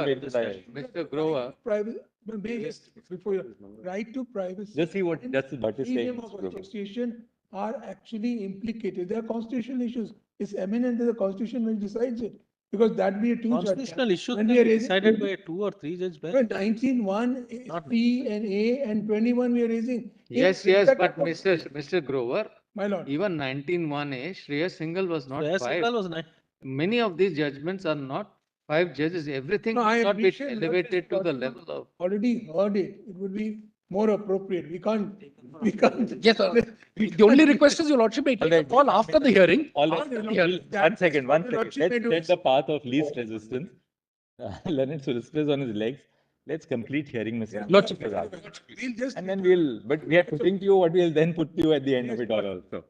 Mr. Grover. Before you, right to privacy. Just see what Justice Bhatt is saying. Freedom of association are actually implicated. They are constitutional issues. It's eminent that the constitution will decide it. Because that be a Constitutional issues when we are decided by 2 or 3 judges. 19(1) C and A and 21 we are raising. Yes, but Mr. Grover, My lord. even 19(1)A, Shreyas Singhal was not Shreyas 5. Singhal was 9. Many of these judgments are not 5 judges. Everything No, I should not be appreciate that elevated to the Scott level of. already heard it. It would be more appropriate. We can't. Yes, sir. The only request is your lordship may take a call after the hearing. All right. One second. Let's set the path of least resistance. Learned solicitor is on his legs. Let's complete hearing, Mr. Lordship. We'll just. And then but we are putting to you what we'll then put to you at the end of it all also.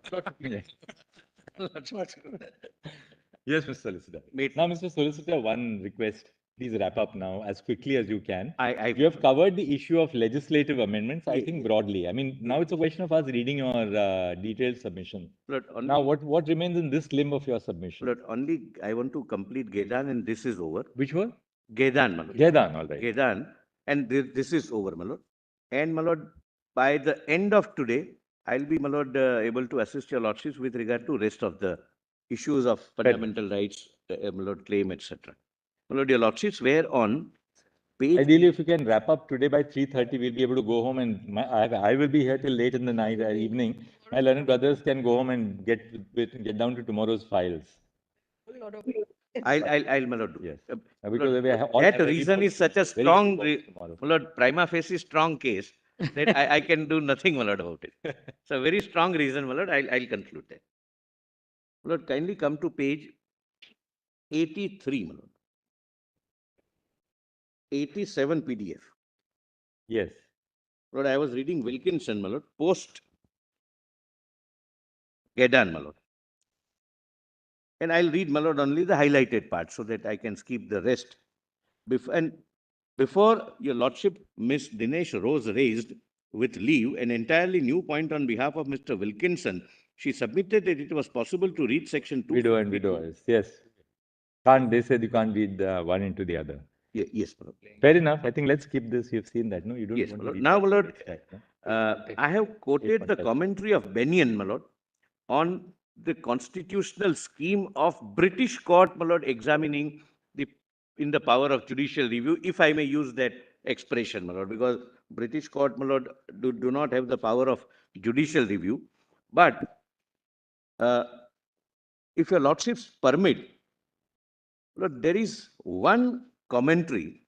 Yes, Mr. Solicitor. Now, Mr. Solicitor, one request. Please wrap up now as quickly as you can. You have covered the issue of legislative amendments, I think, broadly. I mean, now it's a question of us reading your detailed submission. Now, what remains in this limb of your submission? Only I want to complete Gedan and this is over. Which one? Gedan, my lord. Gedan, all right. Gedan, and this is over, my lord. And, my lord, by the end of today, I'll be, my lord, able to assist your lordships with regard to rest of the issues of fundamental rights, my lord, claim, etc. My lord, your lordships were on page. Ideally, if you can wrap up today by 3:30, we'll be able to go home, and I will be here till late in the night, evening. My learned brothers can go home and get down to tomorrow's files. I'll, my lord, do. Yes. Because that reason is such a strong, my lord, prima facie strong case that I can do nothing, my lord, about it. It's a very strong reason, my lord. I'll conclude that. My lord, kindly come to page 83, my lord. 87 PDF. Yes. Lord, I was reading Wilkinson, my lord, post Gedan, my lord. And I'll read, my lord, only the highlighted part so that I can skip the rest. Before your lordship, Miss Dinesh Rose raised with leave an entirely new point on behalf of Mr. Wilkinson. She submitted that it was possible to read section 2. Widow and widowers, yes. They said you can't read one into the other. Yes, my lord. Fair enough. I think let's skip this. You've seen that, no? You don't. Yes, my lord. Now, my lord, I have quoted the commentary of Bennion, my lord, on the constitutional scheme of British court, my lord, examining in the power of judicial review, if I may use that expression, my lord, because British court, my lord, do not have the power of judicial review. But if your lordships permit, lord, there is one commentary,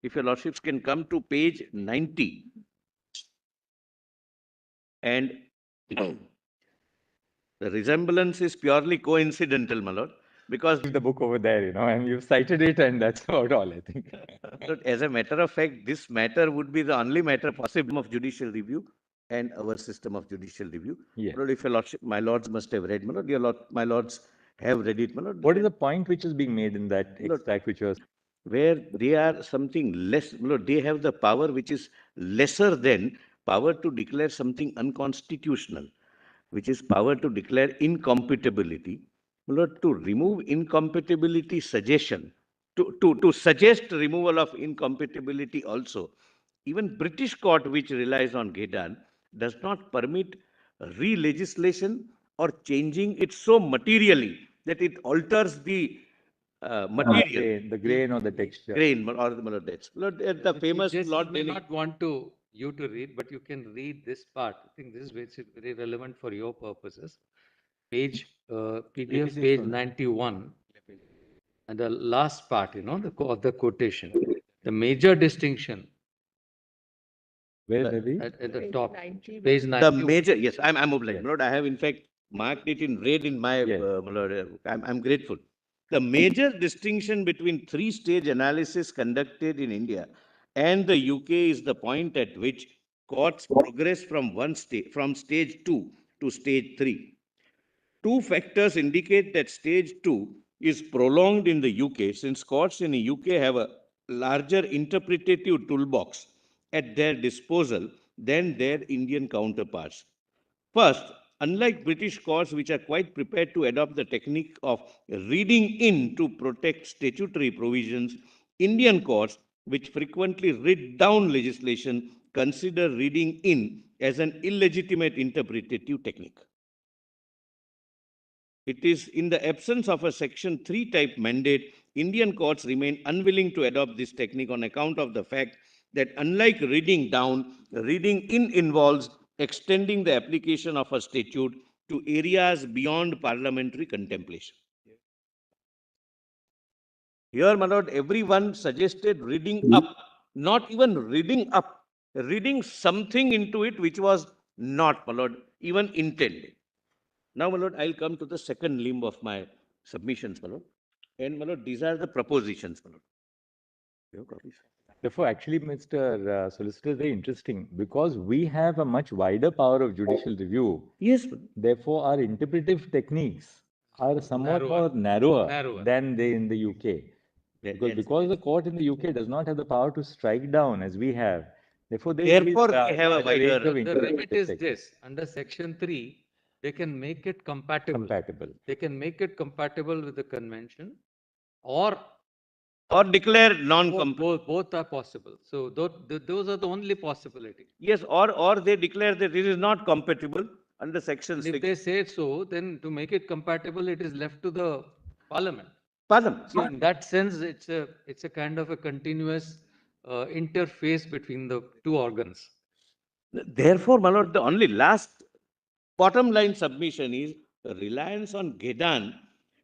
if your lordships can come to page 90, and the resemblance is purely coincidental, my lord, because the book over there, and you've cited it, and that's about all, I think. As a matter of fact, this matter would be the only matter possible of judicial review and our system of judicial review. Yes. Lord, if your lordship, my lords must have read, my lord, my lords have read it, my lord. What is the point which is being made in that extract which was? Where they are something less, my lord, they have the power which is lesser than power to declare something unconstitutional, which is power to declare incompatibility. My lord, to remove incompatibility suggestion, to suggest removal of incompatibility also. Even British court, which relies on Gedan, does not permit re-legislation or changing it so materially that it alters the material. The grain or the texture. Grain or the text. Lord, the famous Lord may not want you to read, but you can read this part. I think this is very relevant for your purposes. Page PDF page 91, and the last part, of the quotation. The major distinction. Where are we? At the top, page 90. The major, yes, I'm obliged. Lord, I have in fact marked it in red in my, Lord, I'm grateful. The major distinction between three-stage analysis conducted in India and the UK is the point at which courts progress from stage 2 to stage 3. Two factors indicate that stage 2 is prolonged in the UK, since courts in the UK have a larger interpretative toolbox at their disposal than their Indian counterparts. First, unlike British courts, which are quite prepared to adopt the technique of reading in to protect statutory provisions, Indian courts, which frequently read down legislation, consider reading in as an illegitimate interpretative technique. It is in the absence of a Section 3 type mandate, Indian courts remain unwilling to adopt this technique on account of the fact that unlike reading down, reading in involves extending the application of a statute to areas beyond parliamentary contemplation. Here, my lord, everyone suggested reading up, not even reading up, reading something into it which was not, my lord, even intended. Now, my lord, I'll come to the second limb of my submissions, my lord. And, my lord, these are the propositions, my lord. You have copies? Therefore, actually, Mr. Solicitor, is very interesting because we have a much wider power of judicial review. Yes, my lord. Therefore, our interpretive techniques are somewhat Narrower. more narrower Narrower. than they in the UK. Because the court in the UK does not have the power to strike down as we have. Therefore, they Therefore, they have a wider. The remit is this, under Section 3, they can make it compatible. They can make it compatible with the convention or declare non-compatible. both are possible. So those are the only possibility. Yes, or they declare that it is not compatible under Section And 6. if they say so, then to make it compatible, it is left to the Parliament. Parliament. So in that sense, it's a kind of a continuous interface between the two organs. Therefore, my lord, the only last bottom line submission is reliance on Gedan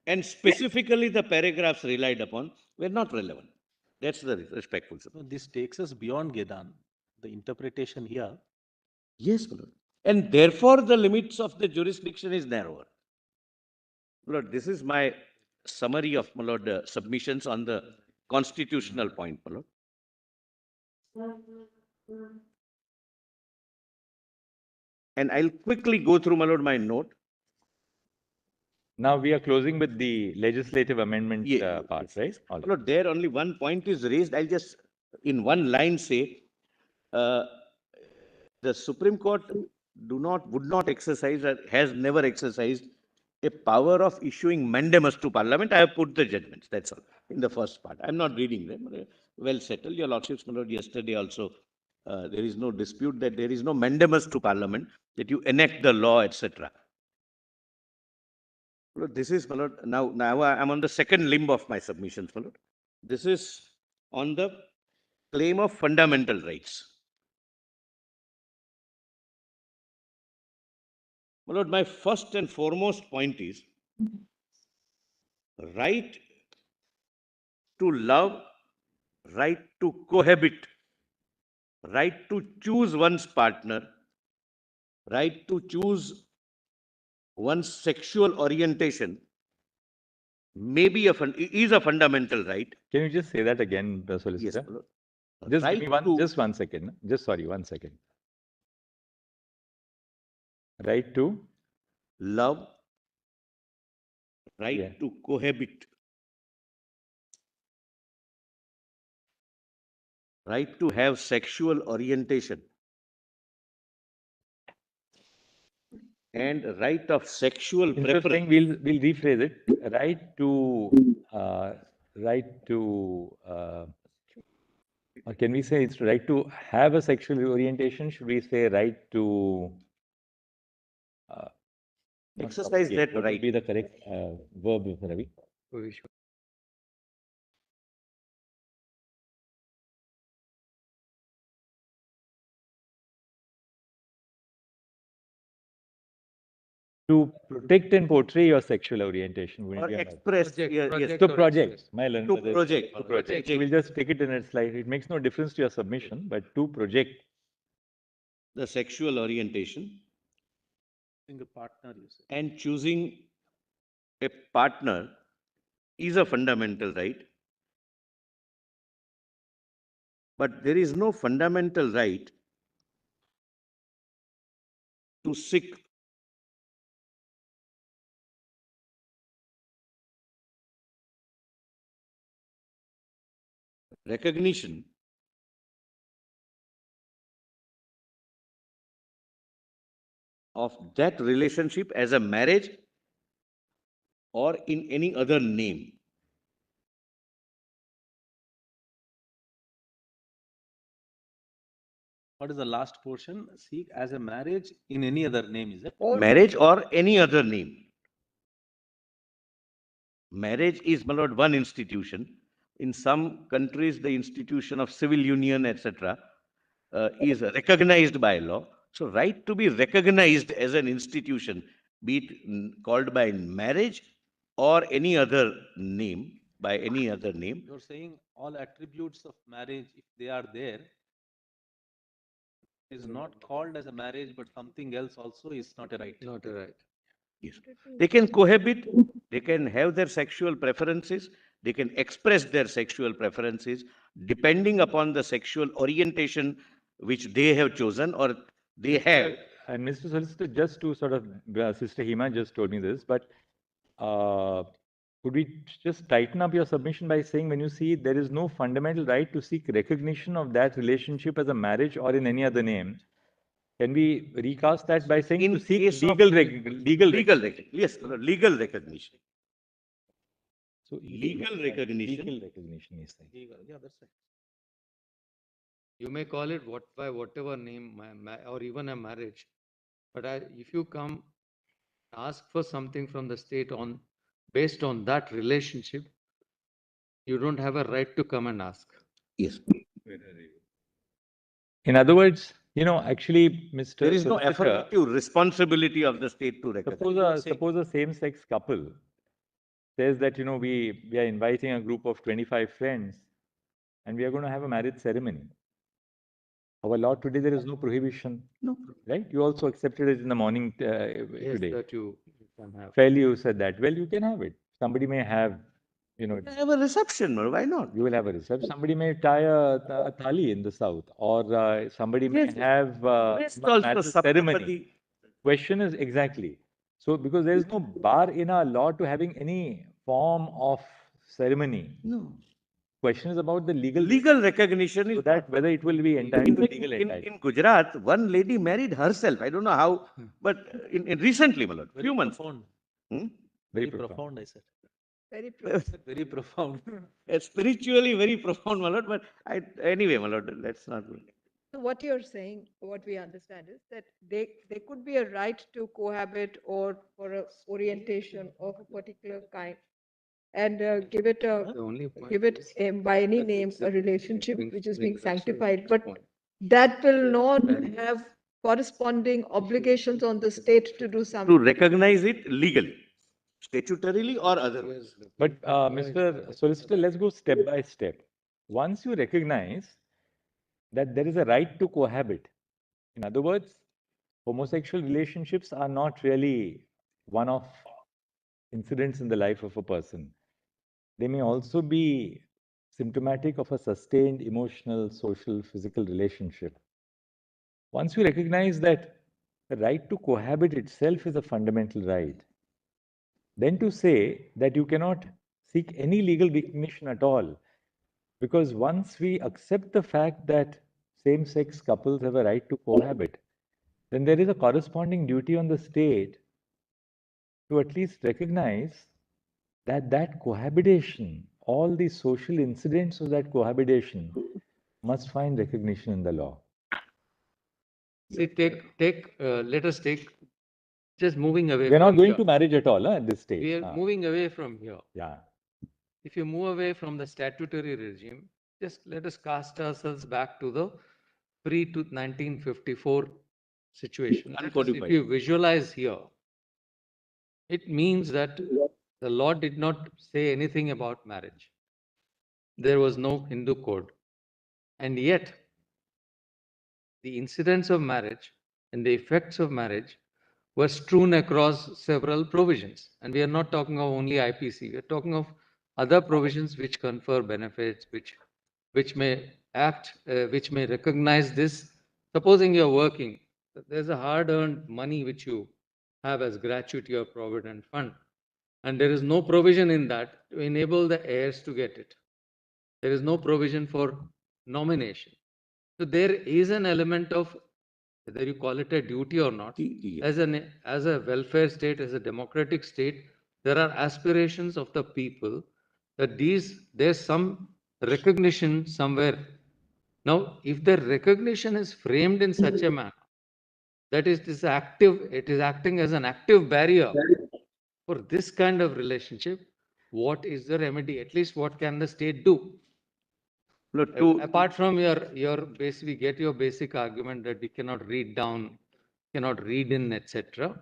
and specifically the paragraphs relied upon were not relevant. That's the respectful submission. This takes us beyond Gedan. The interpretation here. Yes, my lord. And therefore, the limits of the jurisdiction is narrower. My lord, this is my summary of, my lord, submissions on the constitutional point, my lord. And I'll quickly go through, my lord, my note. Now we are closing with the legislative amendment part, Yes, right? yes. All right. Lord, there only one point is raised. I'll just, in one line, say the Supreme Court would not exercise or has never exercised a power of issuing mandamus to Parliament. I have put the judgments. That's all in the first part. I'm not reading them. Well settled. Your Lordships, my lord, yesterday also there is no dispute that there is no mandamus to Parliament, that you enact the law, etc. Lord, this is, my lord, now I'm on the second limb of my submissions, my lord. This is on the claim of fundamental rights. My lord, my first and foremost point is right to love, right to cohabit, right to choose one's partner, right to choose one's sexual orientation is a fundamental right. Can you just say that again, Solicitor? Yes, my lord. Just Right give me to- just 1 second. Just sorry, 1 second. Right to love, right to cohabit, right to have sexual orientation, and right of sexual Instead of saying, preference. we'll rephrase it. Right to or can we say it's right to have a sexual orientation? Should we say right to Exercise that what would right. be the correct verb, Ravi? To protect and portray your sexual orientation. Or express, yes, To project. My learn to for this. project. To project. So we'll just take it in its light. It makes no difference to your submission, but to project. The sexual orientation A partner, you say. and choosing a partner is a fundamental right. But there is no fundamental right to seek recognition of that relationship as a marriage or in any other name. What is the last portion? Seek as a marriage in any other name, is it? Marriage or any other name. Marriage is, my lord, one institution. In some countries, the institution of civil union, etc., is recognized by law. So, right to be recognized as an institution, be it called by marriage or any other name, by any other name. You're saying all attributes of marriage, if they are there, is not called as a marriage, but something else also is not a right. Not a right. Yes. They can cohabit, they can have their sexual preferences, they can express their sexual preferences depending upon the sexual orientation which they have chosen or they have. And Mr. Solicitor, just to sort of, Sister Hema just told me this, but could we just tighten up your submission by saying when you see there is no fundamental right to seek recognition of that relationship as a marriage or in any other name? Can we recast that by saying In to seek case of legal yes, legal recognition. So Legal recognition. Legal recognition is saying. Yeah, that's right. You may call it by whatever name or even a marriage. But if you come ask for something from the state based on that relationship, you don't have a right to come and ask. Yes. In other words, actually, Mr. There is no Solicitor, affirmative responsibility of the state to recognize. Suppose a same-sex couple says that, we are inviting a group of 25 friends and we are going to have a marriage ceremony. Our law today, there is no prohibition. No. Right? You also accepted it in the morning Yes, today. that you can have. Fairly, you said that. Well, you can have it. Somebody may have, Have a reception, or why not? you will have a reception. Somebody may tie a thali in the south, or somebody may have marriage ceremony. Question is exactly. So, because there is no bar in our law to having any form of ceremony. No. Question is about the legal recognition. So that whether it will be entitled to legal entitlement. In Gujarat, one lady married herself. I don't know how, but in recently, my lord, few months. Profound. Very Profound, I said. Very profound. Very profound. Spiritually very profound, my lord. But anyway, my lord, let's not go. So what you're saying, what we understand is that there could be a right to cohabit or for a orientation of a particular kind, and give it by any name a relationship which is being sanctified, but that will not have corresponding obligations on the state to do something. To recognize it legally, statutorily or otherwise. But Mr. Solicitor, let's go step by step. Once you recognize that there is a right to cohabit, in other words, homosexual relationships are not really one-off incidents in the life of a person. They may also be symptomatic of a sustained emotional, social, physical relationship. Once you recognize that the right to cohabit itself is a fundamental right, then to say that you cannot seek any legal recognition at all, because once we accept the fact that same-sex couples have a right to cohabit, then there is a corresponding duty on the state to at least recognize that cohabitation, all the social incidents of that cohabitation must find recognition in the law. See, let us take, just moving away. We're not going to marriage at all at this stage. We are moving away from here. Yeah. If you move away from the statutory regime, just let us cast ourselves back to the pre-1954 situation. If you visualize here, it means that the law did not say anything about marriage. There was no Hindu code. And yet, the incidents of marriage and the effects of marriage were strewn across several provisions. And we are not talking of only IPC. We are talking of other provisions which confer benefits, which may recognize this. Supposing you're working, there's a hard-earned money which you have as gratuity or provident fund. And there is no provision in that to enable the heirs to get it. There is no provision for nomination. So there is an element of, whether you call it a duty or not, as a welfare state, as a democratic state, there are aspirations of the people that there's some recognition somewhere Now, if the recognition is framed in such a manner that it is acting as an active barrier for this kind of relationship, what is the remedy? At least what can the state do? Look, to, Apart from your base, we get your basic argument that we cannot read down, cannot read in, etc.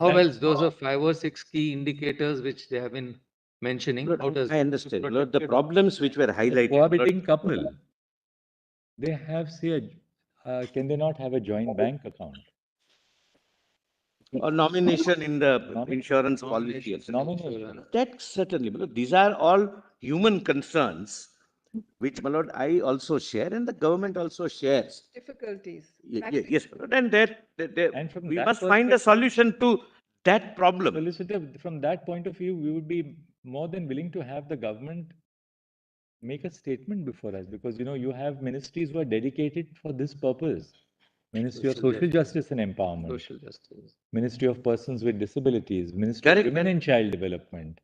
How else? Those are 5 or 6 key indicators which they have been mentioning. Lord, How does I understand. Lord, the problems which were highlighted. Cohabiting couple, they have, say, can they not have a joint bank account? Or nomination in the insurance policy. etc. Nomination. That certainly, because these are all human concerns, which, my lord, I also share, and the government also shares. Difficulties. Yes, my lord, and And from we that must find a perspective- solution to that problem. Solicitor, from that point of view, we would be more than willing to have the government make a statement before us, because you have ministries who are dedicated for this purpose. Ministry of Social Justice and Empowerment, social justice? Ministry of Persons with Disabilities, Ministry Correct, of Women and Child Development.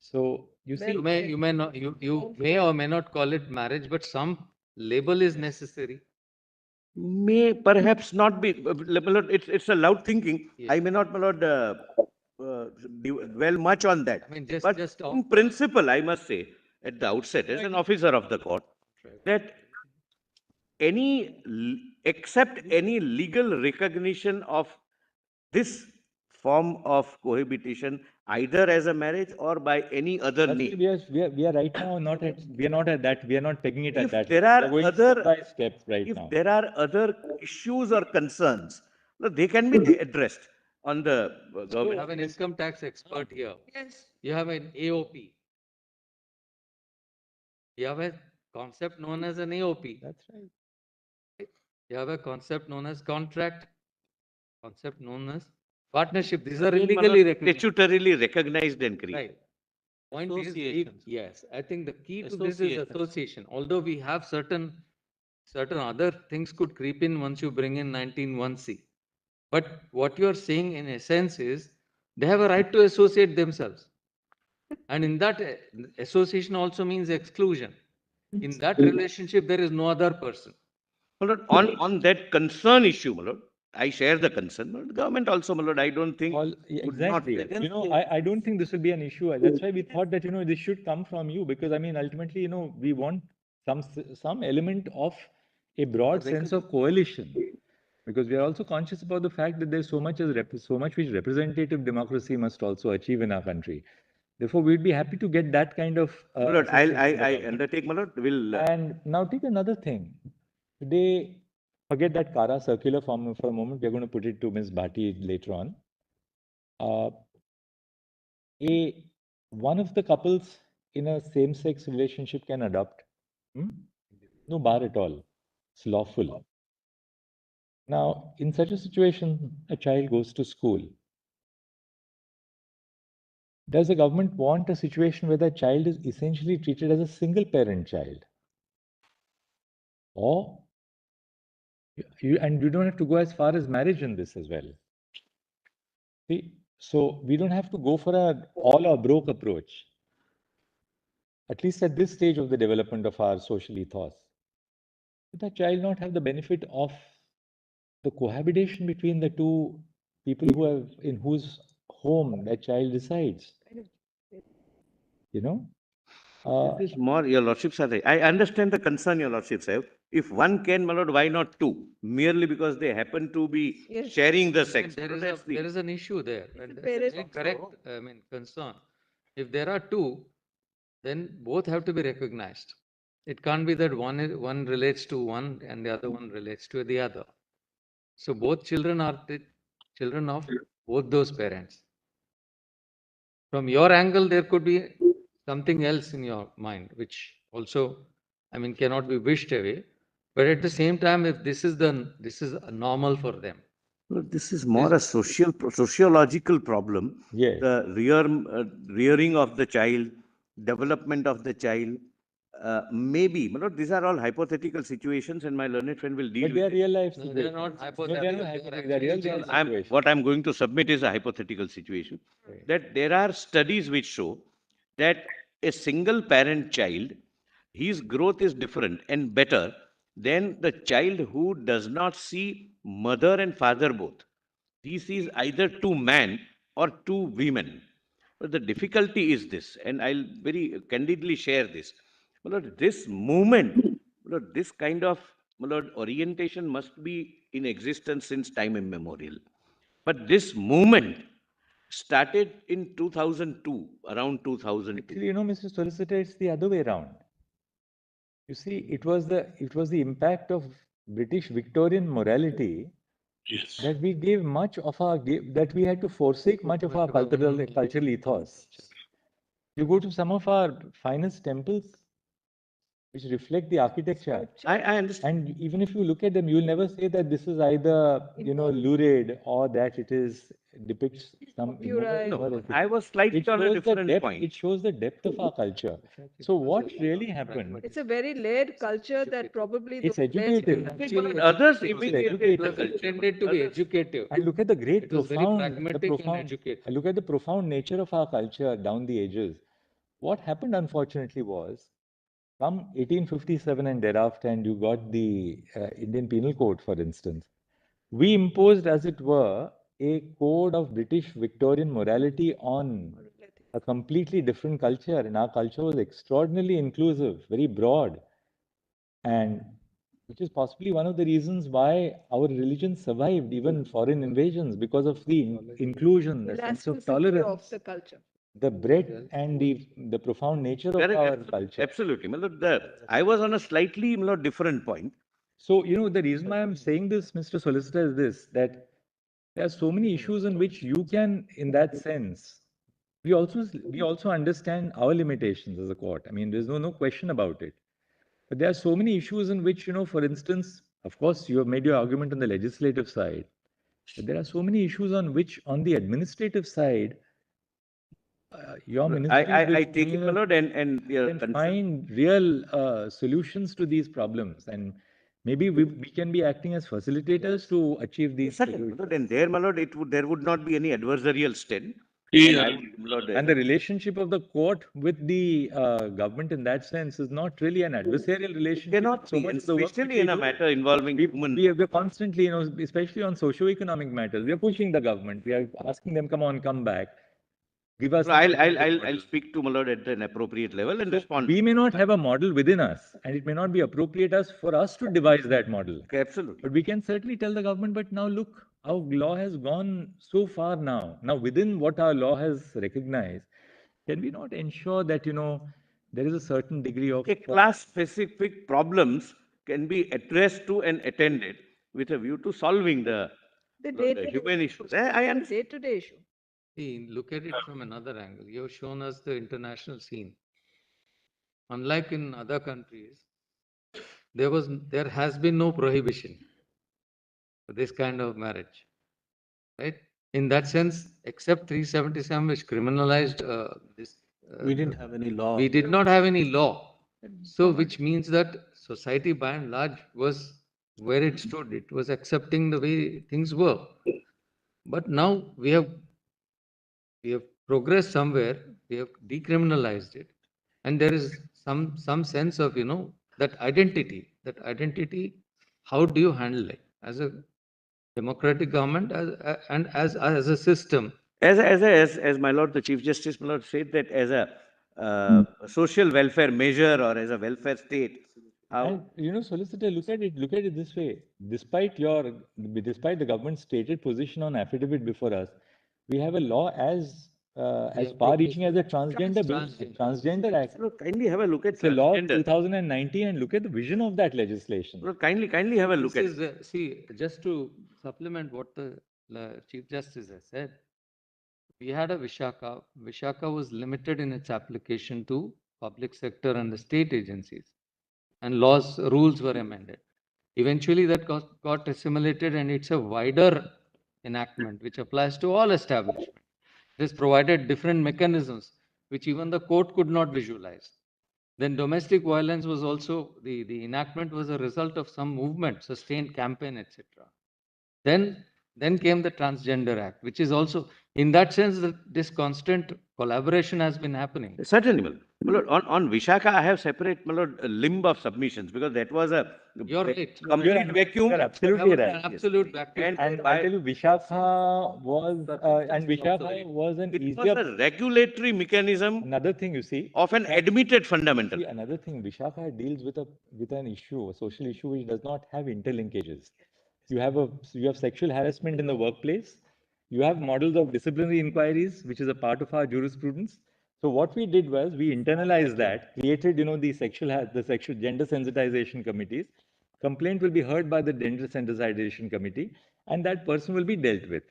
So you see, You may not, you may or may not call it marriage, but some label is necessary. May perhaps not be, my lord, it's a loud thinking. Yes. I may not, my lord, dwell much on that. I mean, just- But just in principle, I must say, at the outset, as an officer of the court, that except any legal recognition of this form of cohabitation, either as a marriage or by any other that's why name. we are right now not at that, we are not pegging it at If that. there We are going other, step by step right if now. there are other issues or concerns, no, they can be addressed on the You government. have an income tax expert here. Yes. You have an AOP. You have a concept known as an AOP. That's right. You have a concept known as contract, concept known as partnership. These are Again, my illegally lord, recognized. statutorily recognized and created. Right. Point is, Associations. yes, I think the key to this is Associations. association. Although we have certain other things could creep in once you bring in 19(1)(c). But what you are saying in essence is they have a right to associate themselves. And in that association also means exclusion. In that relationship, there is no other person. My lord, on that concern issue, my lord, I share the concern. My lord, the government also, my lord, I don't think would not. Exactly. I don't think this will be an issue. That's why we thought that, this should come from you, because I mean, ultimately, we want some element of a broad sense of coalition, because we are also conscious about the fact that there's so much which representative democracy must also achieve in our country. Therefore, we'd be happy to get that kind of. My lord, assistance from the I government. undertake, my lord, will. And now take another thing. Today, forget that Kara circular for a moment. We're going to put it to Ms. Bhati later on. One of the couples in a same-sex relationship can adopt. No bar at all. It's lawful. Now, in such a situation, a child goes to school. Does the government want a situation where the child is essentially treated as a single-parent child? Or and you don't have to go as far as marriage in this as well. See, so we don't have to go for an all or broke approach, at least at this stage of the development of our social ethos. Should the child not have the benefit of the cohabitation between the two people in whose home that child resides? This is more, your lordships are right. I understand the concern your lordships have. If one can, my lord, why not two? Merely because they happen to be Yes. sharing the sex. There No, is, that's the- there is an issue there. And that's a parent- very correct, concern. If there are two, then both have to be recognized. It can't be that one relates to one and the other one relates to the other. So both children are the children of both those parents. From your angle, there could be something else in your mind, which also, cannot be wished away. But at the same time, if this is normal for them. Well, this is more a sociological problem. Yes. The rearing of the child, development of the child, maybe. My lord, these are all hypothetical situations, and my learned friend will deal But they are with it. real life No, situations. they are not No, they are hypothetical. not They are hypothetical. They are real actually life real. situations. What I'm going to submit is a hypothetical situation. That there are studies which show that a single parent child, his growth is different and better then the child who does not see mother and father both, he sees either two men or two women. But the difficulty is this, and I'll very candidly share this. My lord, this movement, my lord, this kind of, my lord, orientation must be in existence since time immemorial. But this movement started in 2002, around 2002. Actually, you know, Mr. Solicitor, it's the other way around. You see, it was the impact of British Victorian morality that we gave much of our that we had to forsake much of our cultural ethos. You go to some of our finest temples, which reflect the architecture. I understand. And even if you look at them, you'll never say that this is either, lurid or that it is depicts some Copyright. emotion. I was slightly on a different point. It shows the depth of our culture. So what really happened? It's a very layered culture that probably It's those layers educative. can- Others It's imitate It the was culture. intended to be educative. And look at the great It was very pragmatic and educative. look at the profound nature of our culture down the ages. What happened, unfortunately, was from 1857 and thereafter, and you got the Indian Penal Code, for instance, we imposed, as it were, a code of British Victorian morality on a completely different culture, and our culture was extraordinarily inclusive, very broad, and which is possibly one of the reasons why our religion survived even foreign invasions, because of the inclusion, the sense of elasticity tolerance, of the culture. the breadth and the profound nature of Correct, our absolutely, culture. absolutely. My lord, I was on a slightly, my lord, different point. So, the reason why I'm saying this, Mr. Solicitor, is this, that there are so many issues in which you can, in that sense, we also understand our limitations as a court. I mean, there's no question about it. But there are so many issues in which, for instance, of course, you have made your argument on the legislative side, but there are so many issues on which, on the administrative side, your ministry I take it, my lord, and your can concern. find real solutions to these problems, and maybe we can be acting as facilitators to achieve these Certainly, my solutions. lord, and there, my lord, there would not be any adversarial stand. Yeah. And I would, my lord, And the relationship of the court with the government in that sense is not really an adversarial relationship. cannot So be, much and of the work especially which in we a do, matter involving human. we're constantly, especially on socio-economic matters, we are pushing the government. We are asking them, come on, come back. Give us. So I'll speak to my lord at an appropriate level and respond. We may not have a model within us, and it may not be appropriate for us to devise that model. Absolutely. But we can certainly tell the government, but now look, our law has gone so far now. Now, within what our law has recognized, can we not ensure that, there is a certain degree of... Class-specific problems can be addressed to and attended with a view to solving the human issues. I understand. Day-to-day issue. See, look at it from another angle. You've shown us the international scene. Unlike in other countries, there has been no prohibition for this kind of marriage, right? In that sense, except 377, which criminalized this. We didn't have any law. We did not have any law. So, which means that society by and large was where it stood. It was accepting the way things were. But now we have progressed somewhere. We have decriminalized it, and there is some sense of that identity. That identity. How do you handle it as a democratic government and as a system? As my lord, the Chief Justice, my lord, said that as a social welfare measure or as a welfare state. And, Solicitor, look at it this way. Despite the government's stated position on affidavit before us, we have a law as far-reaching as a transgender act. Look, kindly have a look at It's a law of transgender. 2019, and look at the vision of that legislation. Look, kindly have a look at it. See, just to supplement what the Chief Justice has said, we had a Vishaka. Vishaka was limited in its application to public sector and the state agencies, and rules were amended. Eventually, that got assimilated, and it's a wider enactment which applies to all establishments. This provided different mechanisms which even the court could not visualize. Then domestic violence was also, the enactment was a result of some movement, sustained campaign, etc. Then Then came the Transgender Act, which is also, in that sense, this constant collaboration has been happening. Certainly, my lord. My lord, on Vishaka, I have separate, my lord, a limb of submissions because that was a You're right. complete vacuum. You're absolutely right. Absolute vacuum. And And I tell you, Vishakha was, an it was easier. a regulatory mechanism Another thing you see, of an admitted fundamental. see, another thing, Vishakha deals with an issue, a social issue which does not have interlinkages. You have sexual harassment in the workplace. You have models of disciplinary inquiries, which is a part of our jurisprudence. So what we did was we internalized that, created, the sexual gender sensitization committees. Complaint will be heard by the gender sensitization committee, and that person will be dealt with.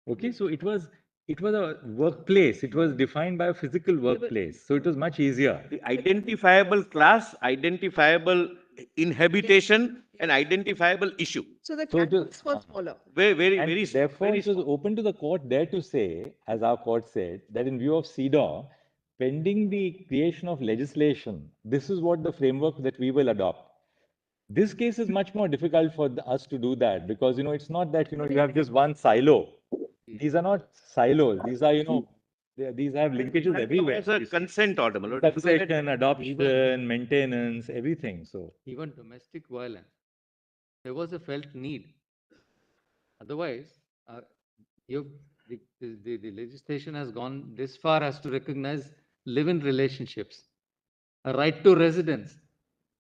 Okay, so it was a workplace. It was defined by a physical workplace, so it was much easier. The identifiable class, identifiable inhabitation, and identifiable issue. So the So it was- canvas was smaller. Very, And very, therefore, very it was small. open to the court there to say, as our court said, that in view of CEDAW, pending the creation of legislation, this is what the framework that we will adopt. This case is much more difficult for us to do that because, it's not that, you have just one silo. These are not silos. These are, these have linkages everywhere. It's a consent order, my lord. Succession, adoption, maintenance, everything. So Even domestic violence, there was a felt need. Otherwise, the legislation has gone this far as to recognize live-in relationships, a right to residence.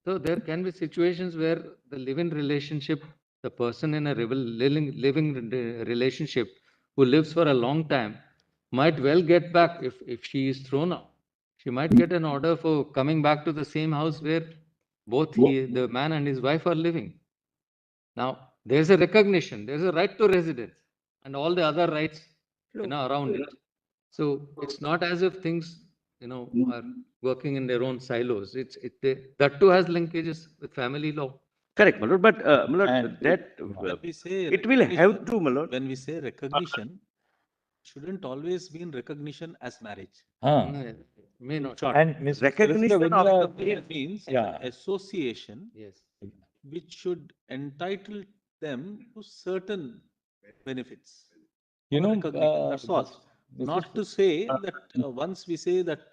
So there can be situations where the live-in relationship, the person in a living relationship who lives for a long time might well get back if she is thrown out. She might get an order for coming back to the same house where both the man and his wife are living. Now, there's a recognition, there's a right to residence and all the other rights, around it. So it's not as if things, are working in their own silos. That too has linkages with family law. Correct, my lord. But, my lord, And- that When we say it will have to, my lord. When we say recognition, shouldn't always mean recognition as marriage. May not. and Ms. Recognition Solicitor, when of you are- the- It means Yeah. association Yes. which should entitle them to certain benefits. You or know, recognition. That's all. Mr. Not to say that once we say that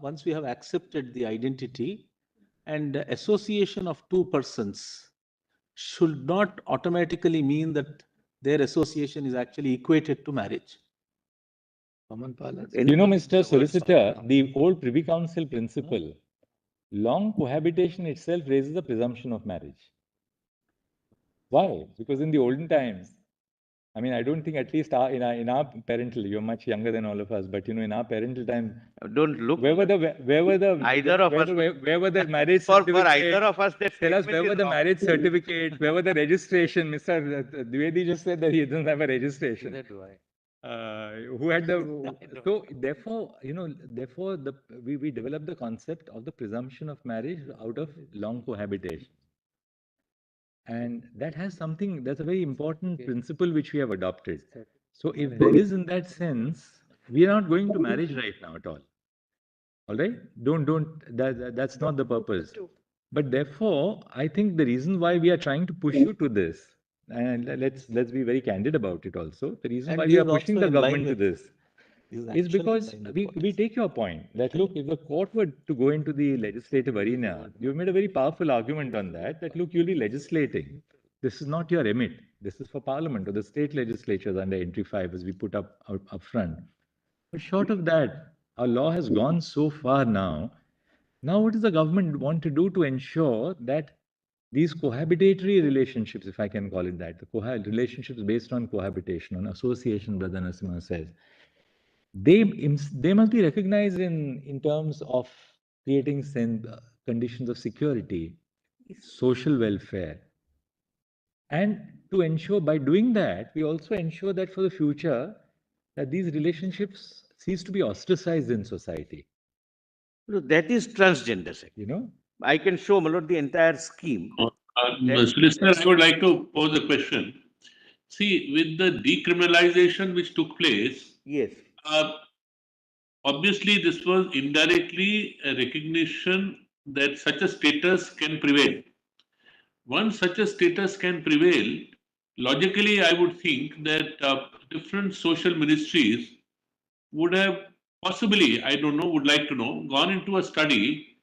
once we have accepted the identity and association of two persons should not automatically mean that their association is actually equated to marriage. Common parlance. You know, Mr. Solicitor, the old Privy Council principle, long cohabitation itself raises the presumption of marriage. Why? Because in the olden times, I mean, I don't think at least in our parental, you're much younger than all of us, but in our parental time, Don't look. where were the Either of us. where were the marriage For certificate? either of us, that Tell us statement where is were the wrong. marriage certificate? Where were the registration? Mr. Dwivedi just said that he doesn't have a registration. Neither do I. Who had the so therefore we developed the concept of the presumption of marriage out of long cohabitation, and that has something that's a very important principle which we have adopted. So if there is in that sense, we are not going to marriage right now at all right, that's not the purpose. But therefore I think the reason why we are trying to push you to this, and let's be very candid about it also, the reason And why this we are is pushing also the in line government to with- this Is is actually because in line with we policy. take your point that look, if the court were to go into the legislative arena, you've made a very powerful argument on that look, you'll be legislating. This is not your remit. This is for Parliament or the state legislatures under entry 5 as we put up front. But short of that, our law has gone so far now. Now, what does the government want to do to ensure that these cohabitatory relationships, if I can call it that, the relationships based on cohabitation, on association, Brother Narasimha says, they must be recognized in terms of creating conditions of security, social welfare, and to ensure by doing that, we also ensure that for the future, that these relationships cease to be ostracized in society. No, that is transgender sex. I can show, my lord, the entire scheme. Solicitor, I would like to pose a question. See, with the decriminalization which took place, Yes. Obviously this was indirectly a recognition that such a status can prevail. Once such a status can prevail, logically, I would think that different social ministries would have possibly, I don't know, would like to know, gone into a study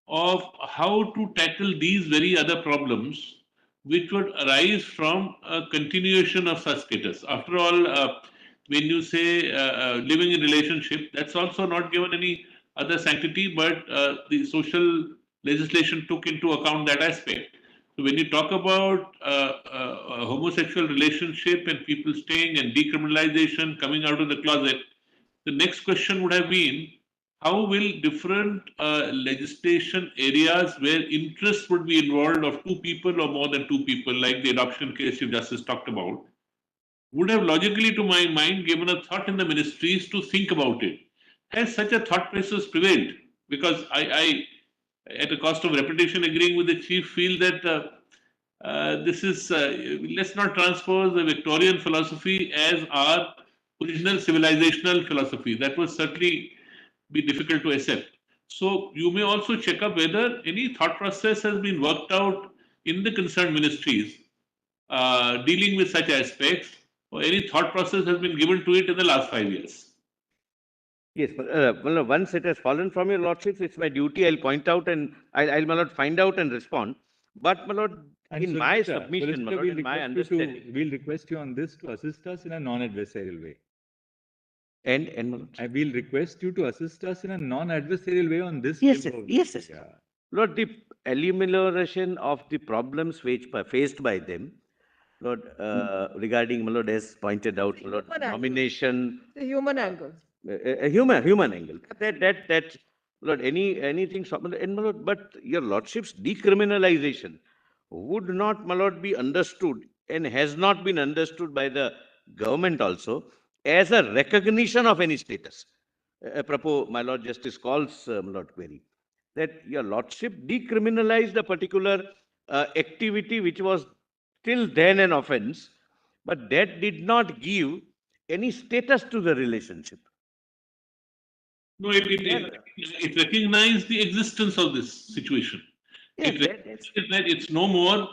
of how to tackle these very other problems which would arise from a continuation of such status. After all, when you say living in relationship, that's also not given any other sanctity, but the social legislation took into account that aspect. So when you talk about a homosexual relationship and people staying and decriminalization, coming out of the closet, the next question would have been, how will different legislation areas where interests would be involved of two people or more than two people, like the adoption case you just talked about, would have logically, to my mind, given a thought in the ministries to think about it. Has such a thought process prevailed? Because at a cost of repetition, agreeing with the chief, feel that this is, let's not transpose the Victorian philosophy as our original civilizational philosophy. That would certainly be difficult to accept. So you may also check up whether any thought process has been worked out in the concerned ministries dealing with such aspects, or any thought process has been given to it in the last 5 years. Yes, but well, once it has fallen from your lordships, it's my duty. I'll point out and I'll my lord find out and respond. But my lord, in my submission, my lord, in my understanding, we'll request you on this to assist us in a non-adversarial way. And my lord, I will request you to assist us in a non-adversarial way on this. yes, yes. Yeah. Lord, the elimination of the problems faced by them, Lord, regarding, my lord, as pointed out, my lord, nomination, The human angle. a human angle. That, Lord, anything, and my lord, but your lordship's decriminalization would not, my lord, be understood and has not been understood by the government also as a recognition of any status. Apropos, my lord Justice calls, my lord, query that your lordship decriminalized a particular activity which was till then an offense, but that did not give any status to the relationship. No, it recognized the existence of this situation. Yes, It recognizes that it's no more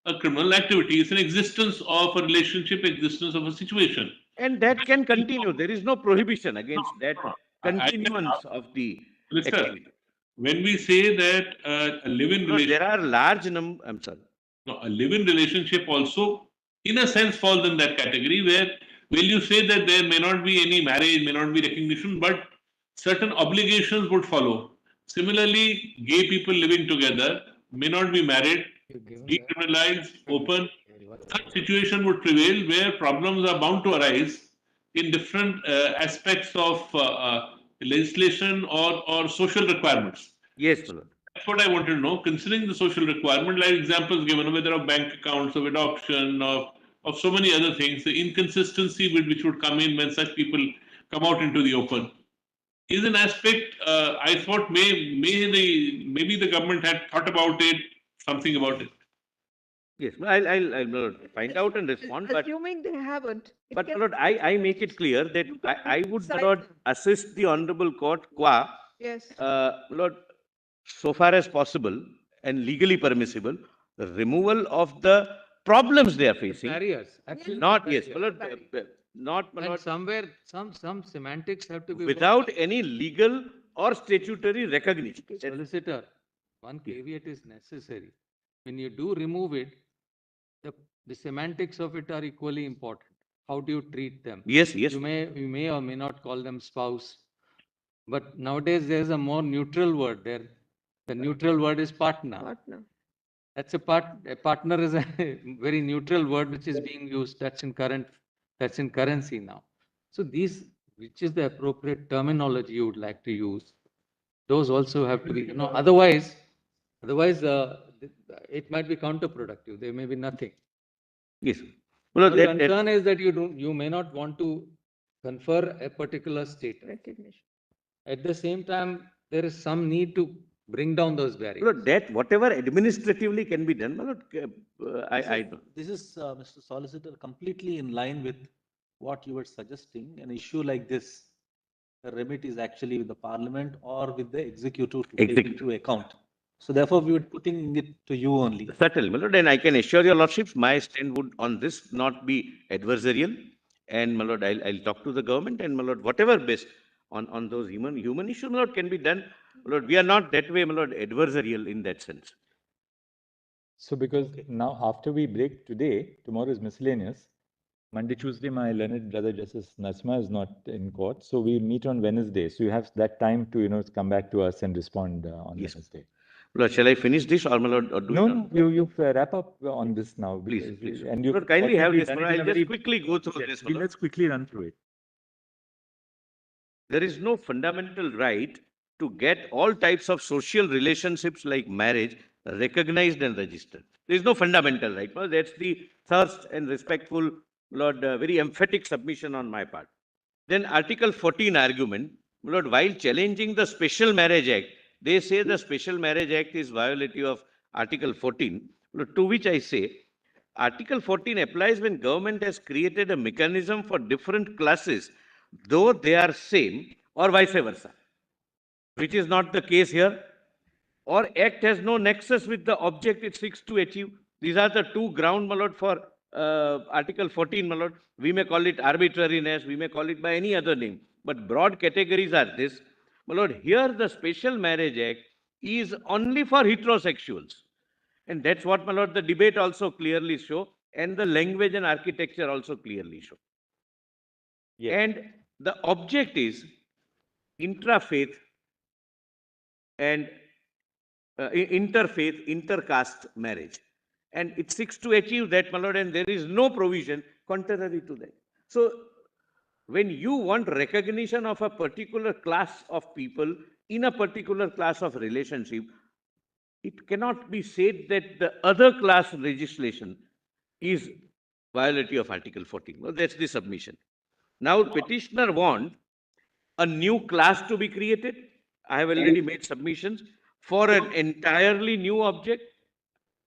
a criminal activity, it's an existence of a relationship, existence of a situation. And that can continue. There is no prohibition against that continuance of the activity. When we say that a live-in relationship, there are large number. I'm sorry. No, a live-in relationship also, in a sense, falls in that category where, will you say that there may not be any marriage, may not be recognition, but certain obligations would follow. Similarly, gay people living together may not be married, decriminalized, open. Such situation would prevail where problems are bound to arise in different aspects of legislation or social requirements. Yes, Lord. That's what I wanted to know. Considering the social requirement, like examples given, whether of bank accounts, of adoption, of so many other things, the inconsistency which would come in when such people come out into the open, is an aspect I thought maybe the government had thought about it, something about it. Yes, I'll find out and respond. Assuming they haven't. But Lord, I make it clear that I would, Lord, assist the Honorable Court qua, yes, Lord, so far as possible and legally permissible, the removal of the problems they are facing. Barriers, actually. Not, yes, Lord, not, And Lord, somewhere, some semantics have to be without any legal or statutory recognition. Solicitor, one caveat is necessary. When you do remove it, the semantics of it are equally important. How do you treat them? Yes, yes. You may or may not call them spouse, but nowadays there's a more neutral word there. The neutral word is partner. partner. That's a partner is a very neutral word which is being used. That's in currency now. So which is the appropriate terminology you would like to use? Those also have to be, otherwise, it might be counterproductive. There may be nothing. Yes. Well, the concern is that you may not want to confer a particular state recognition. At the same time, there is some need to bring down those barriers. Well, that whatever administratively can be done, this is Mr. Solicitor, completely in line with what you were suggesting. An issue like this, the remit is actually with the Parliament or with the executive to take into account. So therefore, we were putting it to you only. Certainly, my lord, and I can assure your lordships, my stand would on this not be adversarial. And my lord, I'll talk to the government, and my lord, whatever best on those human issues, my lord, can be done. My lord, we are not that way, my lord, adversarial in that sense. So because now after we break today, tomorrow is miscellaneous. Monday, Tuesday, my learned brother Justice Nasma is not in court. So we meet on Wednesday. So you have that time to, come back to us and respond on Wednesday. Lord, shall I finish this or my lord, or do No, you wrap up on this now. Please, please. And you Lord, kindly have this, done my it lord. in I'll a just very- quickly go through this, my lord. Let's quickly run through it. There is no fundamental right to get all types of social relationships like marriage recognized and registered. There is no fundamental right. Well, that's the thirst and respectful, Lord, very emphatic submission on my part. Then Article 14 argument, Lord, while challenging the Special Marriage Act, they say the Special Marriage Act is violative of Article 14, Lord, to which I say, Article 14 applies when government has created a mechanism for different classes, though they are same or vice versa, which is not the case here. Or act has no nexus with the object it seeks to achieve. These are the two ground, my lord, for Article 14, my lord. We may call it arbitrariness, we may call it by any other name, but broad categories are this. My lord, here the Special Marriage Act is only for heterosexuals. And that's what, my lord, the debate also clearly show, and the language and architecture also clearly show. Yes. And the object is intra-faith and interfaith, intercaste marriage. And it seeks to achieve that, my lord, and there is no provision contrary to that. So, when you want recognition of a particular class of people in a particular class of relationship, it cannot be said that the other class legislation is violative of Article 14. Well, that's the submission. Now, petitioner want a new class to be created. I have already made submissions for an entirely new object,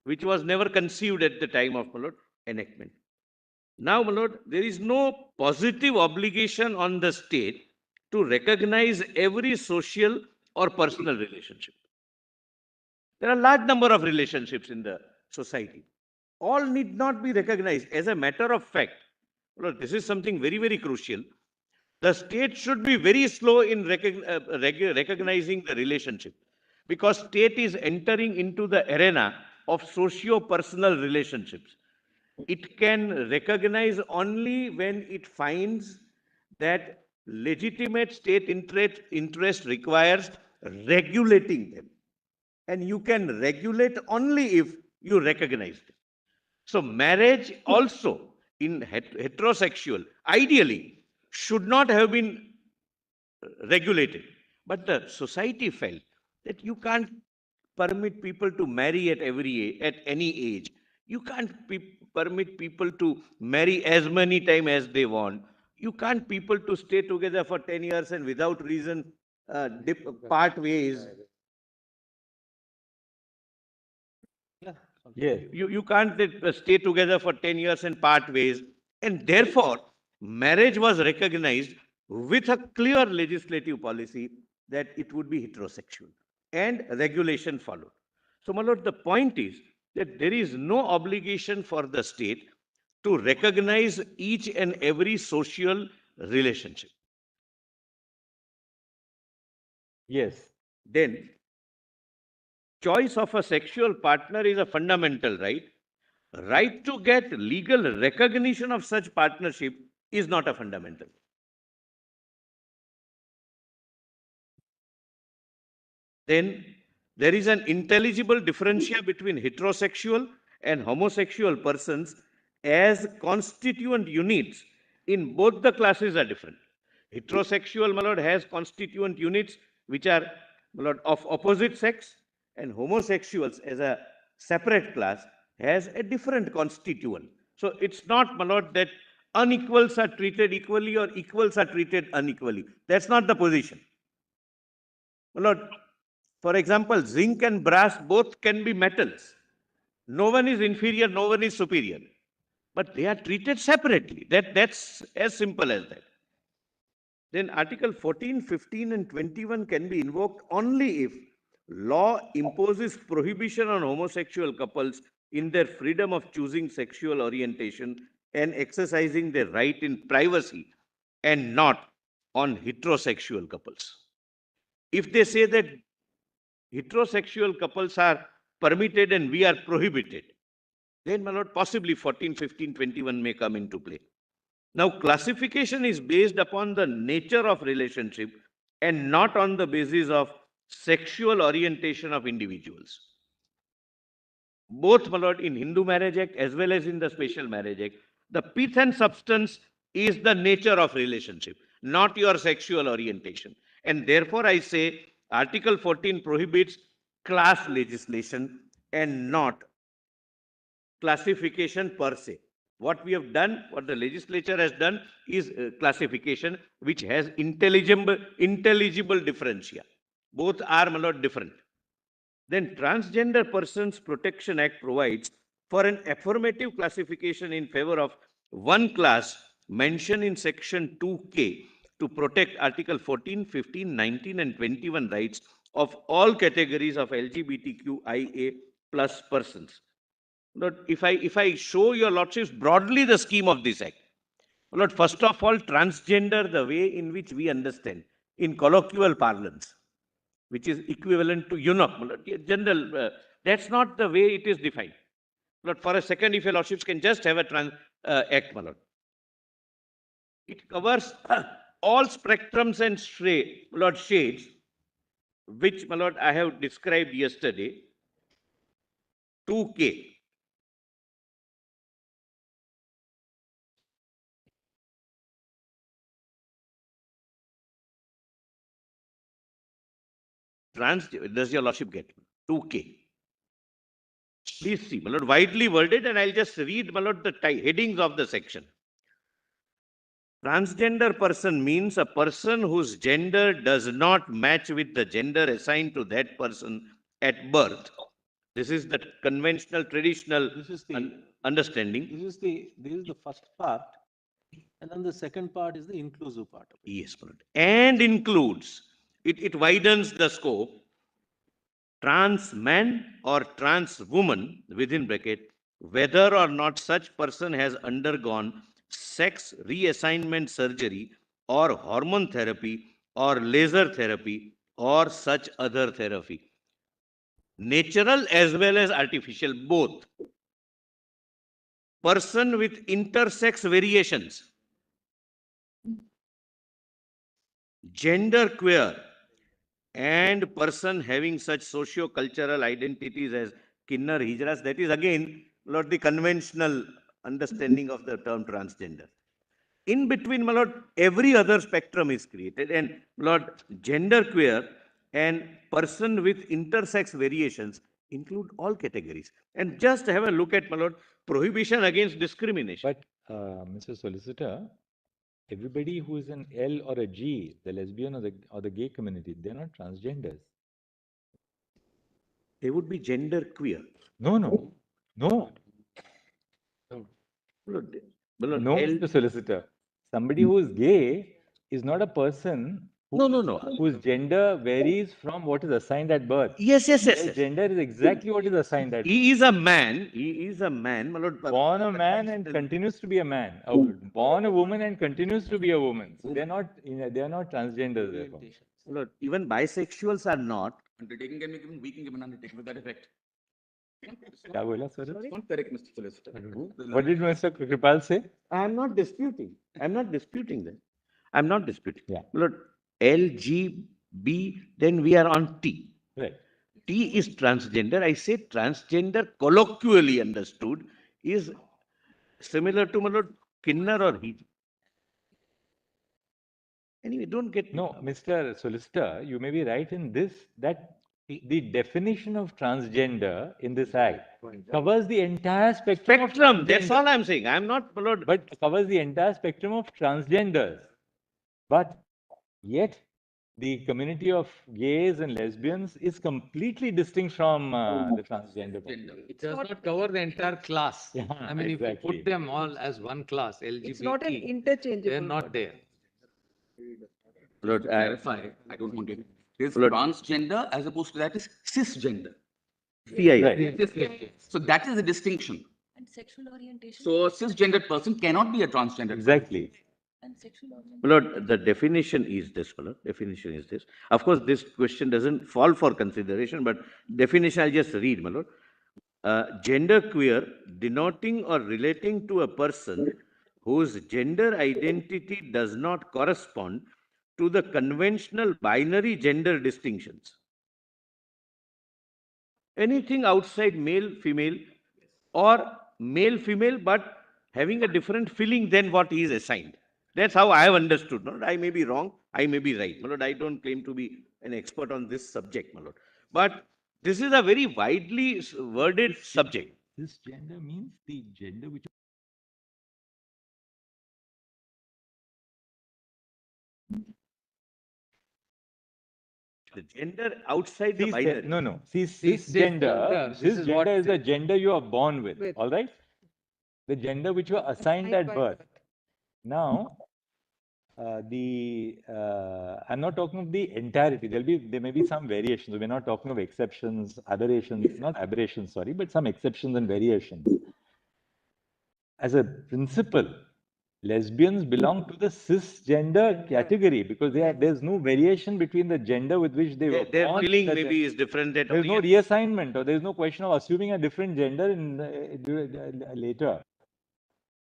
which was never conceived at the time of, my lord, enactment. Now, my lord, there is no positive obligation on the state to recognize every social or personal relationship. There are a large number of relationships in the society. All need not be recognized. As a matter of fact, well, this is something very, very crucial. The state should be very slow in recognizing the relationship, because state is entering into the arena of socio-personal relationships. It can recognize only when it finds that legitimate state interest requires regulating them. And you can regulate only if you recognize them. So marriage also in heterosexual, ideally, should not have been regulated. But the society felt that you can't permit people to marry at any age. You can't permit people to marry as many times as they want. You can't people to stay together for 10 years and without reason part ways. Yes. You can't stay together for 10 years and part ways. And therefore, marriage was recognized with a clear legislative policy that it would be heterosexual, and regulation followed. So, my lord, the point is that there is no obligation for the state to recognize each and every social relationship. Yes. Then, choice of a sexual partner is a fundamental right. Right to get legal recognition of such partnership is not a fundamental. Then there is an intelligible differentiation between heterosexual and homosexual persons, as constituent units in both the classes are different. Heterosexual, my lord, has constituent units which are, my lord, of opposite sex, and homosexuals as a separate class has a different constituent. So it's not, my lord, that unequals are treated equally or equals are treated unequally. That's not the position. My lord, for example, zinc and brass both can be metals. No one is inferior, no one is superior. But they are treated separately. That's as simple as that. Then Article 14, 15, and 21 can be invoked only if law imposes prohibition on homosexual couples in their freedom of choosing sexual orientation and exercising their right in privacy, and not on heterosexual couples. If they say that heterosexual couples are permitted and we are prohibited, then, my lord, possibly 14, 15, 21 may come into play. Now, classification is based upon the nature of relationship and not on the basis of sexual orientation of individuals. Both, my lord, in Hindu Marriage Act as well as in the Special Marriage Act, the pith and substance is the nature of relationship, not your sexual orientation. And therefore, I say Article 14 prohibits class legislation and not classification per se. What we have done, what the legislature has done is classification which has intelligible differentia. Both are, my lord, different. Then Transgender Persons Protection Act provides for an affirmative classification in favor of one class mentioned in section 2K to protect Article 14, 15, 19 and 21 rights of all categories of LGBTQIA plus persons. Lord, if I show your lordships broadly the scheme of this act, Lord, first of all, transgender, the way in which we understand in colloquial parlance, which is equivalent to eunuch, general, that's not the way it is defined. Lord, for a second, if your lordships can just have a act, my lord. It covers all spectrums and shades, which, my lord, I have described yesterday, 2K. Does your lordship get 2K? Please see, my lord, widely worded, and I'll just read, my lord, the headings of the section. Transgender person means a person whose gender does not match with the gender assigned to that person at birth. This is the conventional, traditional understanding. This is the first part, and then the second part is the inclusive part of it. Yes, my lord. And includes, it widens the scope, trans man or trans woman, within bracket, whether or not such person has undergone sex reassignment surgery or hormone therapy or laser therapy or such other therapy. Natural as well as artificial, both. Person with intersex variations. Gender queer and person having such socio-cultural identities as Kinnar, Hijras, that is again, Lord, the conventional understanding of the term transgender. In between, my lord, every other spectrum is created, and Lord, gender queer and person with intersex variations include all categories. And just have a look at, my lord, prohibition against discrimination. But, Mr. Solicitor, everybody who is an L or a G, the lesbian or the gay community, they're not transgenders. They would be gender queer. No. Lord, No, Mr. Solicitor. Somebody who is gay is not a person whose gender varies from what is assigned at birth. Yes. His gender is exactly what is assigned at birth. He is a man, my lord. Born a man and continues to be a man. Born a woman and continues to be a woman. So they are not transgenders, therefore. Lord, even bisexuals are not. Undertaking can be given, we can give an undertaking with that effect. क्या बोला, sir? It's not correct, Mr. Solicitor. What did Mr. Kripal say? I am not disputing. I'm not disputing that. I'm not disputing. Yeah. Lord, L, G, B, then we are on T. Right. T is transgender. I say transgender, colloquially understood, is similar to, my lord, Kinnar or Hij. Anyway, don't get... No, Mr. Solicitor, you may be right in this, that the definition of transgender in this act covers the entire spectrum. That's all I'm saying. I'm not, my lord. But covers the entire spectrum of transgenders. But yet, the community of gays and lesbians is completely distinct from the transgender population. It does not cover the entire class. Yeah, I mean, exactly. if you put them all as one class, LGBT, It's not an interchangeable. they're not there. Lord, I don't want it. There's Well, transgender as opposed to that is cisgender. CI. Right. So that is the distinction. And sexual orientation. So a cisgendered person cannot be a transgender. Exactly. And sexual orientation. My lord, the definition is this, my lord. Definition is this. Of course, this question doesn't fall for consideration, but definition I'll just read, my lord. Gender queer, denoting or relating to a person whose gender identity does not correspond to the conventional binary gender distinctions. Anything outside male, female, or male, female, but having a different feeling than what he is assigned. That's how I have understood. No? I may be wrong, I may be right. My lord, I don't claim to be an expert on this subject, my lord. But this is a very widely worded subject. This gender means the gender which The gender outside the binary. no. See, cisgender is the gender you are born with. All right? The gender which you are assigned at birth. Now, I'm not talking of the entirety. There may be some variations. We're not talking of exceptions, aberrations, not aberrations, sorry, but some exceptions and variations. As a principle, lesbians belong to the cisgender category because there's no variation between the gender with which they were Their born. feeling maybe is different. There's no reassignment or there's no question of assuming a different gender later.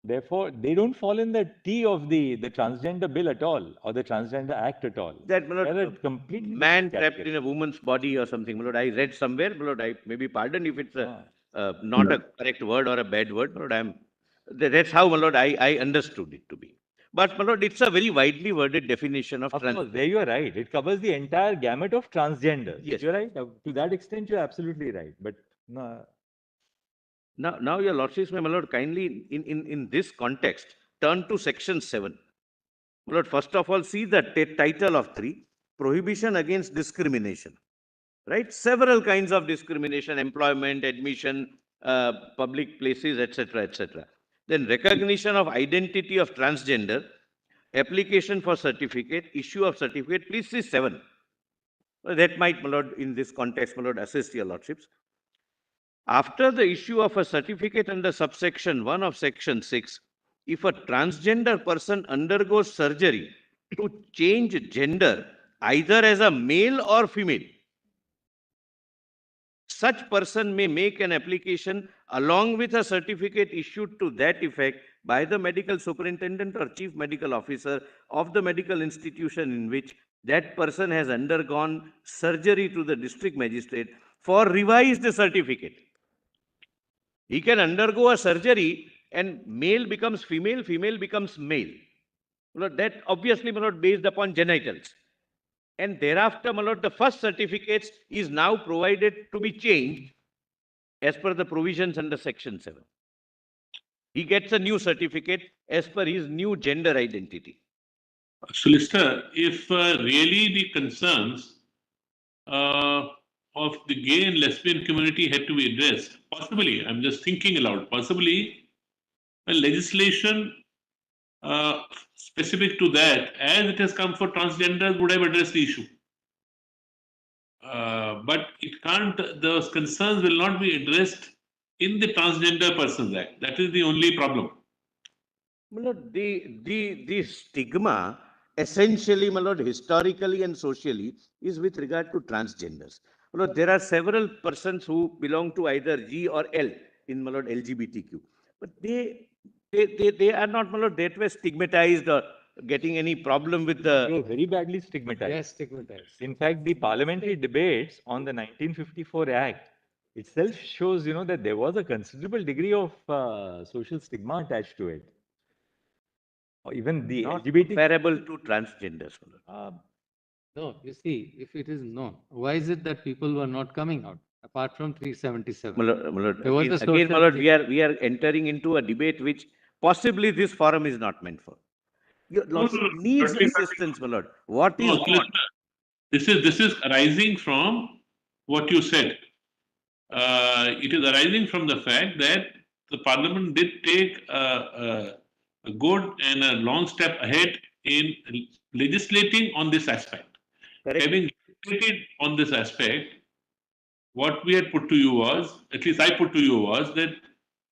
Therefore, they don't fall in the T of the transgender bill at all or the transgender act at all. That They're a completely man trapped in a woman's body or something. My lord, I read somewhere. My lord, I may be pardoned if it's not a correct word or a bad word. My lord, that's how, my lord, I understood it to be. But, my lord, it's a very widely worded definition of transgender. Course, there you are right. It covers the entire gamut of transgenders. Yes. You're right. To that extent, you're absolutely right. But no. Now, your lordships, my lord, kindly in this context, turn to section 7. My lord, first of all, see the title of 3, prohibition against discrimination. Right? Several kinds of discrimination, employment, admission, public places, etc., etc. Then recognition of identity of transgender, application for certificate, issue of certificate. Please see 7. That might, my lord, in this context, my lord, assist your lordships. After the issue of a certificate under subsection 1 of section 6, if a transgender person undergoes surgery to change gender either as a male or female, such person may make an application along with a certificate issued to that effect by the medical superintendent or chief medical officer of the medical institution in which that person has undergone surgery to the district magistrate for revised certificate. He can undergo a surgery and male becomes female, female becomes male. That obviously, my lord, based upon genitals. And thereafter, my lord, the first certificates is now provided to be changed as per the provisions under section 7. He gets a new certificate as per his new gender identity. Solicitor, if really the concerns of the gay and lesbian community had to be addressed, possibly, I'm just thinking aloud, possibly a legislation specific to that, as it has come for transgenders, would have addressed the issue. But it can't, those concerns will not be addressed in the Transgender Persons Act. That is the only problem. My lord, the stigma essentially, my lord, historically and socially is with regard to transgenders. My lord, there are several persons who belong to either G or L in, my lord, LGBTQ. But they are not, my lord, that way stigmatized or getting any problem with the... No, very badly stigmatized. Yes, stigmatized. In fact, the parliamentary debates on the 1954 Act itself shows, that there was a considerable degree of social stigma attached to it. Or even the not LGBT... comparable to transgenders. No, you see, if it is known, why is it that people were not coming out, apart from 377? Again, my lord, we are entering into a debate which possibly this forum is not meant for. Your lordship needs assistance, my lord. What is what? This is arising from what you said. It is arising from the fact that the Parliament did take a good and a long step ahead in legislating on this aspect. Correct. Having on this aspect, what we had put to you was, at least I put to you was that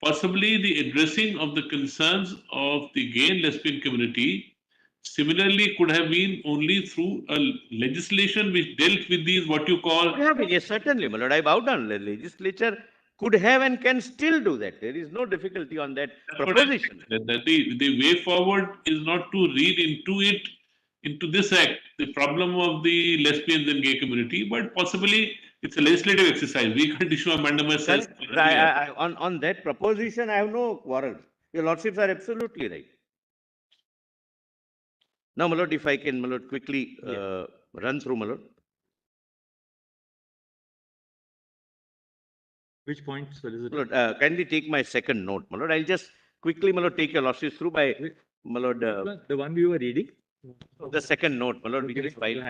possibly the addressing of the concerns of the gay and lesbian community similarly could have been only through a legislation which dealt with these what you call. Could have been, yes, certainly, my lord. I bow down. The legislature could have and can still do that. There is no difficulty on that proposition. The way forward is not to read into it, into this act, the problem of the lesbians and gay community, but possibly it's a legislative exercise. We can't issue a mandamus. On that proposition, I have no quarrel. Your lordships are absolutely right. Now, my lord, if I can, my lord, quickly run through, my lord. Which point, Solicitor? My lord, kindly take my second note, my lord. I'll just quickly, my lord, take your lordships through by, my lord. The one we were reading? The second note, my lord, which is filed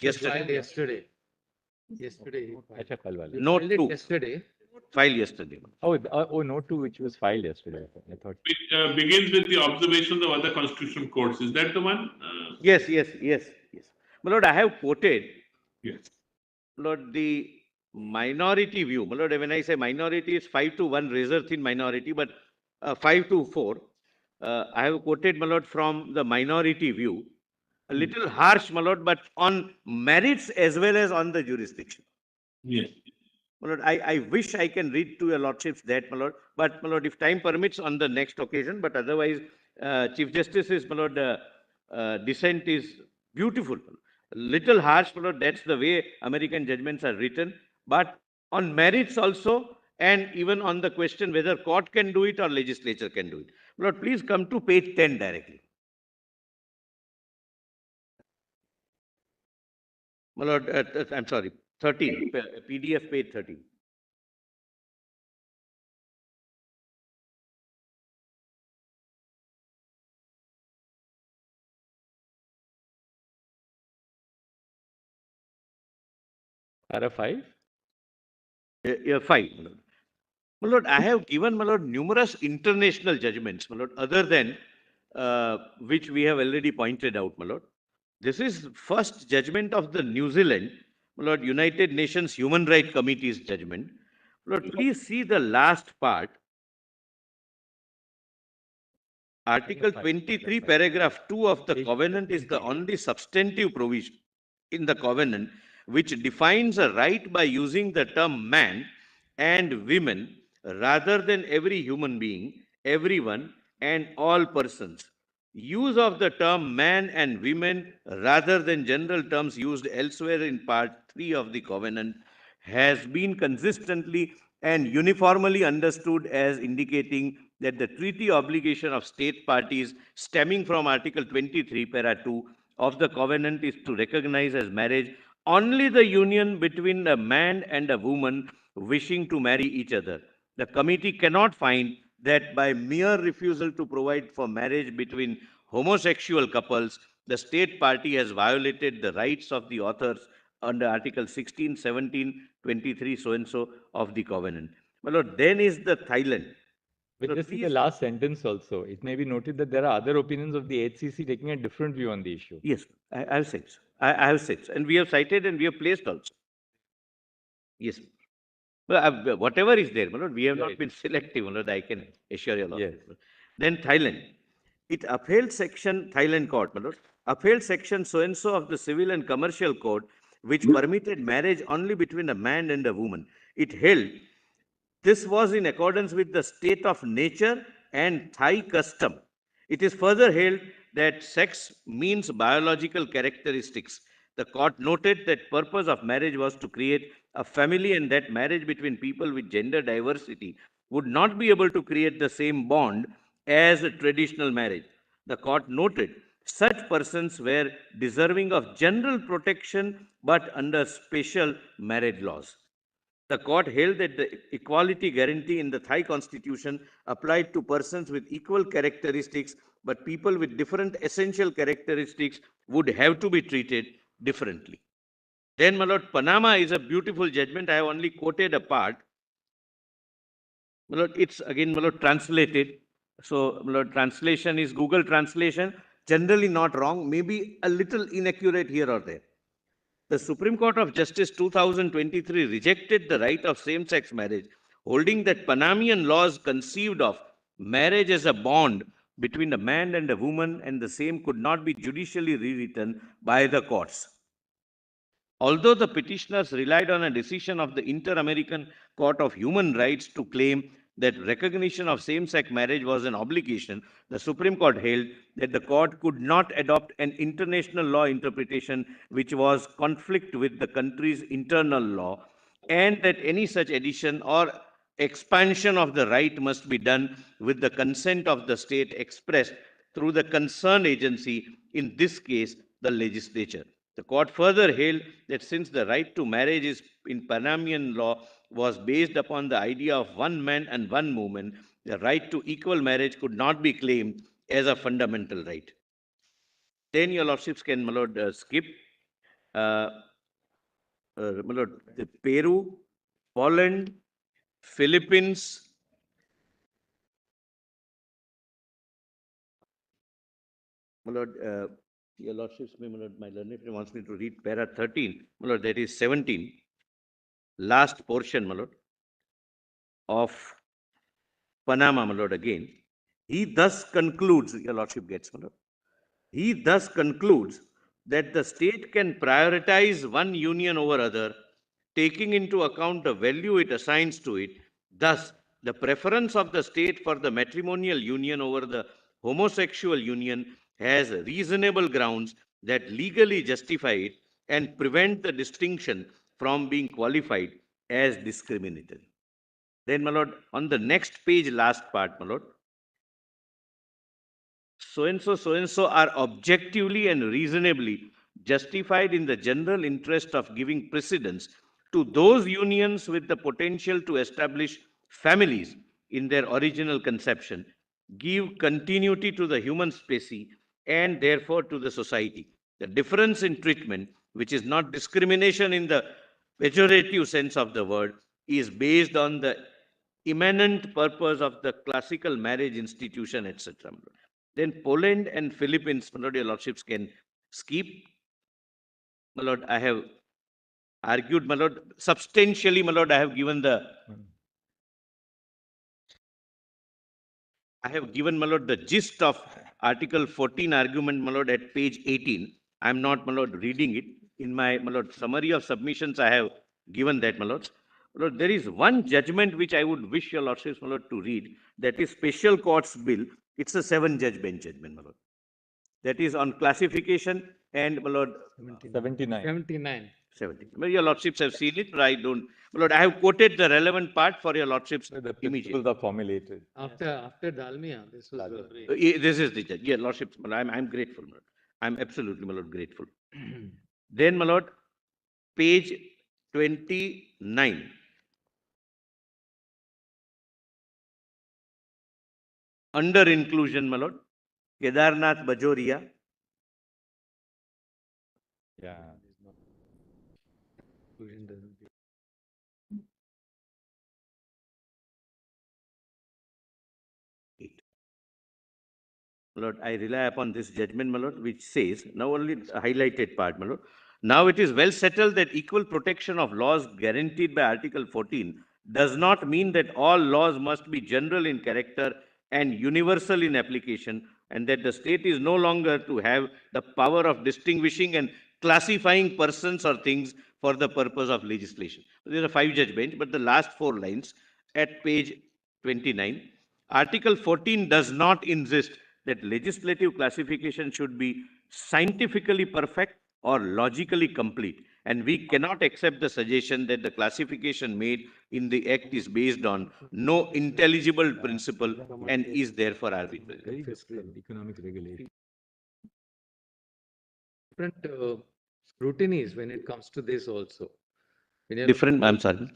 Yesterday. Note 2. Yesterday. Filed yesterday. Oh, note 2, which was filed yesterday. I thought. Which begins with the observations of other constitutional courts. Is that the one? Yes. My lord, I have quoted. Yes. My lord, the minority view. My lord, when I say minority, it's 5-1 razor thin minority, but 5-4. I have quoted, my lord, from the minority view. A little harsh, my lord, but on merits as well as on the jurisdiction. Yes. My lord, I wish I can read to your lordships that, my lord, but my lord, if time permits, on the next occasion, but otherwise, Chief Justice's, my lord, dissent is beautiful. Little harsh, my lord, that's the way American judgments are written, but on merits also, and even on the question whether court can do it or legislature can do it. My lord, please come to page 10 directly. My lord, I'm sorry, 13, PDF page 13. Para 5? Yeah, 5, my lord. My lord, I have given, my lord, numerous international judgments, my lord, other than which we have already pointed out, my lord. This is first judgment of the New Zealand, my lord, United Nations Human Rights Committee's judgment. My lord, please see the last part. Article 23, paragraph 2 of the covenant is the only substantive provision in the covenant which defines a right by using the term man and women rather than every human being, everyone, and all persons. Use of the term man and women rather than general terms used elsewhere in part 3 of the covenant has been consistently and uniformly understood as indicating that the treaty obligation of state parties stemming from Article 23, para 2 of the covenant is to recognize as marriage only the union between a man and a woman wishing to marry each other. The committee cannot find that by mere refusal to provide for marriage between homosexual couples, the state party has violated the rights of the authors under Article 16, 17, 23, so and so of the covenant. Well, then is the Thailand. But So just in the please- last sentence also, it may be noted that there are other opinions of the HCC taking a different view on the issue. Yes, I have said so. I have said so. And we have cited and we have placed also. Yes. Well, whatever is there, my lord, we have not Right. been selective, my lord, I can assure you. Yes. Then Thailand. It upheld section, Thailand court, my lord, upheld section so-and-so of the Civil and Commercial Code, which permitted marriage only between a man and a woman. It held this was in accordance with the state of nature and Thai custom. It is further held that sex means biological characteristics. The court noted that purpose of marriage was to create a family and that marriage between people with gender diversity would not be able to create the same bond as a traditional marriage. The court noted such persons were deserving of general protection but under special marriage laws. The court held that the equality guarantee in the Thai constitution applied to persons with equal characteristics, but people with different essential characteristics would have to be treated differently. Then, my lord, Panama is a beautiful judgment. I have only quoted a part. My lord, it's again, my lord, translated. So, my lord, translation is Google translation. Generally not wrong, maybe a little inaccurate here or there. The Supreme Court of Justice 2023 rejected the right of same-sex marriage, holding that Panamanian laws conceived of marriage as a bond between a man and a woman, and the same could not be judicially rewritten by the courts. Although the petitioners relied on a decision of the Inter-American Court of Human Rights to claim that recognition of same-sex marriage was an obligation, the Supreme Court held that the court could not adopt an international law interpretation which was conflict with the country's internal law, and that any such addition or expansion of the right must be done with the consent of the state expressed through the concerned agency, in this case, the legislature. The court further held that since the right to marriage is in Panamanian law was based upon the idea of one man and one woman, the right to equal marriage could not be claimed as a fundamental right. Then your lordships can, my lord, skip. My lord, Peru, Poland, Philippines, my lord, your lordships, my lord, my learned friend wants me to read para 13. My lord, that is 17. Last portion, my lord, of Panama, my lord, again. He thus concludes, your lordship gets, my lord. He thus concludes that the state can prioritize one union over other, taking into account the value it assigns to it. Thus, the preference of the state for the matrimonial union over the homosexual union has reasonable grounds that legally justify it and prevent the distinction from being qualified as discriminatory. Then, my lord, on the next page, last part, my lord, so and so are objectively and reasonably justified in the general interest of giving precedence to those unions with the potential to establish families in their original conception, give continuity to the human species, and therefore to the society. The difference in treatment, which is not discrimination in the pejorative sense of the word, is based on the immanent purpose of the classical marriage institution, etc. Then Poland and Philippines, my lord, your lordships can skip. My lord, I have argued, my lord, substantially, my lord, I have given, my lord, the gist of Article 14 argument, my lord, at page 18. I am not, my lord, reading it. In my lord, summary of submissions, I have given that, my lord. My lord, there is one judgment which I would wish your lordships, my lord, to read. That is Special Courts Bill. It's a 7-judge bench judgment, my lord. That is on classification and, my lord, 79. 79. 70. Well, your lordships have seen it, but I don't. My lord, I have quoted the relevant part for your lordships The immediately. principles are formulated. After Dalmia, this was This is the judge. Yeah, lordships, my lord, I'm grateful, my lord. I'm absolutely, my lord, grateful. Then, my lord, page 29. Under inclusion, my lord, Kedarnath Bajoria. Yeah. My lord, I rely upon this judgment, my lord, which says, now only the highlighted part, my lord. Now it is well settled that equal protection of laws guaranteed by Article 14 does not mean that all laws must be general in character and universal in application, and that the state is no longer to have the power of distinguishing and classifying persons or things for the purpose of legislation. There is a 5-judge bench, but the last 4 lines at page 29. Article 14 does not insist that legislative classification should be scientifically perfect or logically complete, and we cannot accept the suggestion that the classification made in the Act is based on no intelligible principle and is therefore arbitrary. Economic regulation. Different scrutinies when it comes to this also. Different, I'm sorry.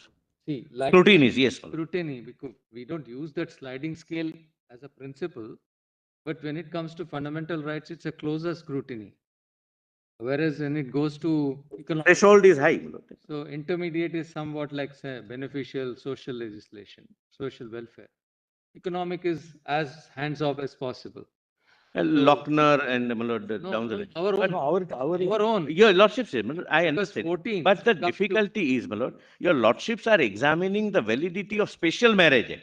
See, like Scrutinies, yes. scrutiny, because we don't use that sliding scale as a principle, but when it comes to fundamental rights, it's a closer scrutiny. Whereas when it goes to economic, Threshold is high. so intermediate is somewhat like, say, beneficial social legislation, social welfare. Economic is as hands-off as possible. Lochner and my lord, No, down the no, line. our But own, our own. Your lordships, my lord, I Because understand. 14 But the comes to- difficulty is, my lord, your lordships are examining the validity of Special Marriage Act.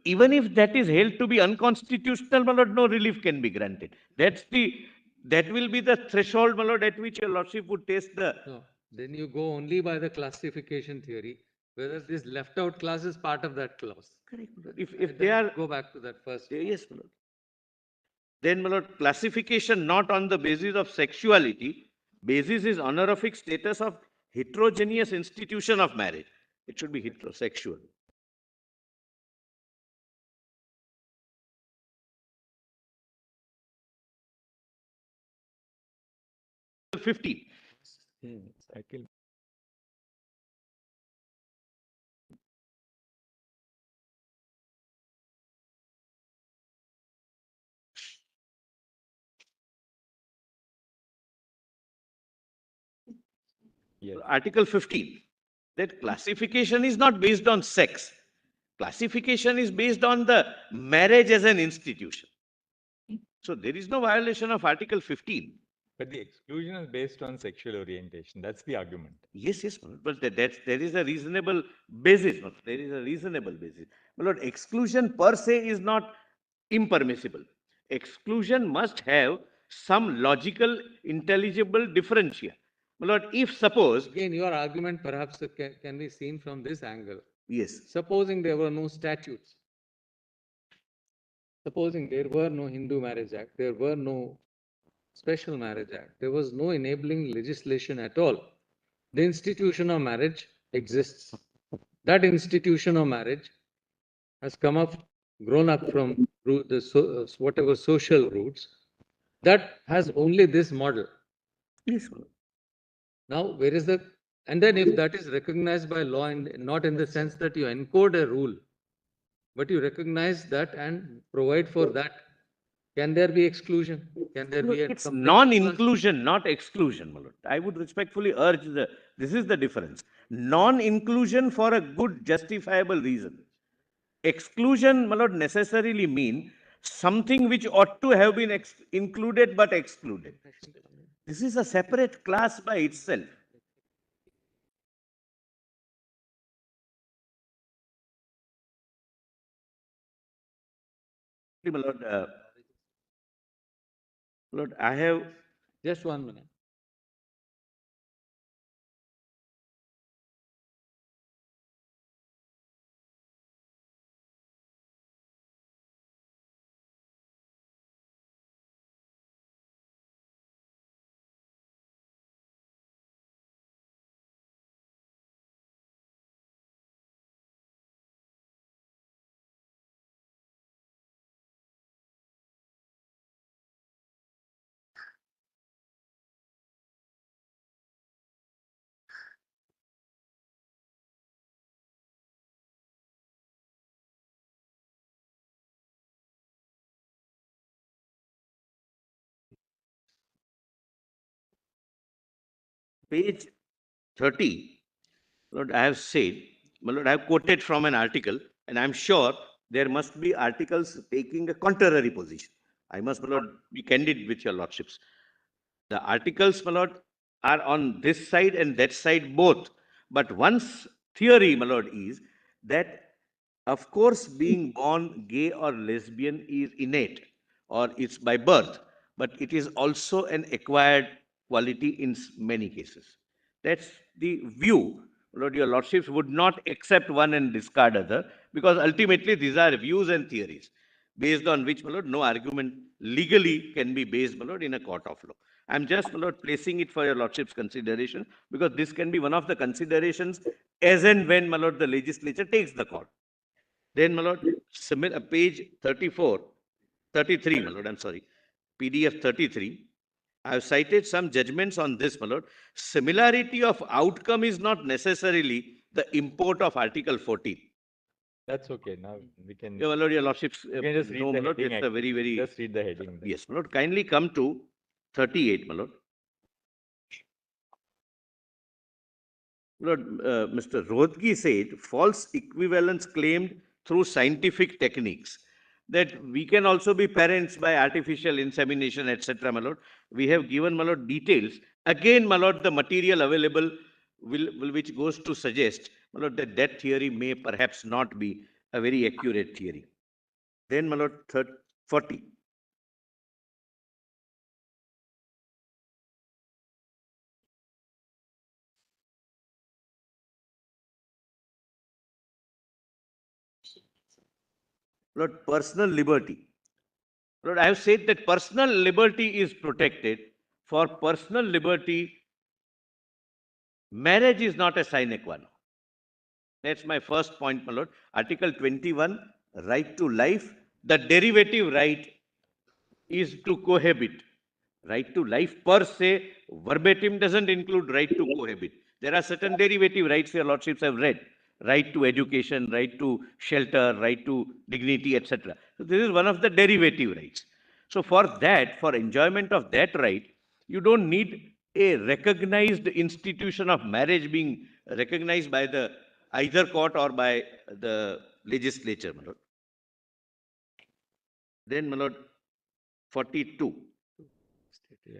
Even if that is held to be unconstitutional, my lord, no relief can be granted. That will be the threshold, my lord, at which your lordship would test the. No, then you go only by the classification theory, whether this left out clause is part of that clause. Correct. And If they then are, go back to that first. yes, my lord. Then, my lord, classification not on the basis of sexuality, basis is honorific status of heterogeneous institution of marriage. It should be heterosexual. 15. Article 15, that classification is not based on sex. Classification is based on the marriage as an institution. So there is no violation of Article 15. But the exclusion is based on sexual orientation. That's the argument. Yes, yes, but there is a reasonable basis. There is a reasonable basis. My lord, exclusion per se is not impermissible. Exclusion must have some logical, intelligible differential. My lord, if suppose. Again, your argument perhaps can be seen from this angle. Yes. Supposing there were no statutes. Supposing there were no Hindu Marriage Act, there were no Special Marriage Act, there was no enabling legislation at all. The institution of marriage exists. That institution of marriage has grown up from whatever social roots, that has only this model. Yes. Now, where is the, and then if that is recognized by law and not in the sense that you encode a rule, but you recognize that and provide for that, can there be exclusion? Can there be a It's complete non-inclusion, not exclusion, my lord. I would respectfully urge this is the difference. Non-inclusion for a good justifiable reason. Exclusion, my lord, necessarily mean something which ought to have been included but excluded. This is a separate class by itself. My lord, I have. Just 1 minute. Page 30, Lord, I have said, my lord, I have quoted from an article, and I'm sure there must be articles taking a contrary position. I must, my lord, be candid with your lordships. The articles, my lord, are on this side and that side both. But one's theory, my lord, is that, of course, being born gay or lesbian is innate, or it's by birth, but it is also an acquired quality in many cases. That's the view. Lord, your lordships would not accept one and discard other, because ultimately these are views and theories based on which, my lord, no argument legally can be based, my lord, in a court of law. I'm just, my lord, placing it for your lordship's consideration, because this can be one of the considerations as and when, my lord, the legislature takes the call. Then, my lord, page 34, 33, my lord, I'm sorry, PDF 33. I have cited some judgments on this, my lord. Similarity of outcome is not necessarily the import of Article 14. That's okay. Now we can. Yeah, my lord, your lordships. You can just read the lord, heading. it's a very, very. Just read the heading. Yes, my lord. Kindly come to 38, my lord. Lord, Mr. Rodgi said false equivalence claimed through scientific techniques. that we can also be parents by artificial insemination, etc., my lord. We have given, my lord, details. Again, my lord, the material available which goes to suggest, my lord, that that theory may perhaps not be a very accurate theory. Then, my lord, 40. Lord, personal liberty. Lord, I have said that personal liberty is protected. For personal liberty, marriage is not a sine qua non. That's my first point, my lord. Article 21, right to life. The derivative right is to cohabit. Right to life per se, verbatim doesn't include right to cohabit. There are certain derivative rights your lordships have read. Right to education, right to shelter, right to dignity, etc. So this is one of the derivative rights. So for that, for enjoyment of that right, you don't need a recognized institution of marriage being recognized by the either court or by the legislature, my lord. Then, my lord, 42. Yeah.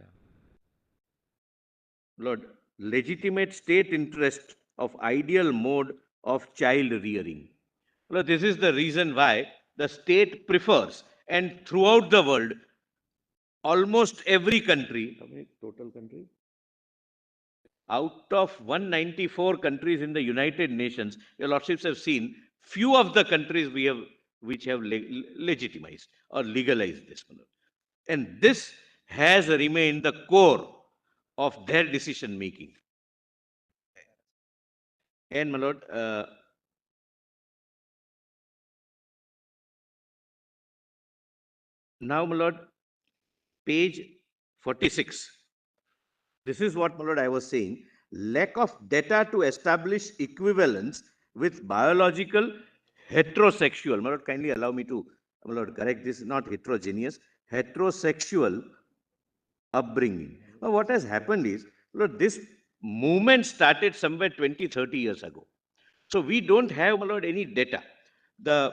Lord, legitimate state interest of ideal mode of child rearing. Lord, this is the reason why the state prefers, and throughout the world, almost every country, how many total countries? Out of 194 countries in the United Nations, your lordships have seen few of the countries which have legitimized or legalized this. And this has remained the core of their decision making. And, my lord, now, my lord, page 46. This is what, my lord, I was saying. Lack of data to establish equivalence with biological heterosexual. My lord, kindly allow me to, my lord, correct this, not heterogeneous, heterosexual upbringing. Now, what has happened is, Lord, this movement started somewhere 20, 30 years ago. So we don't have, my lord, any data. The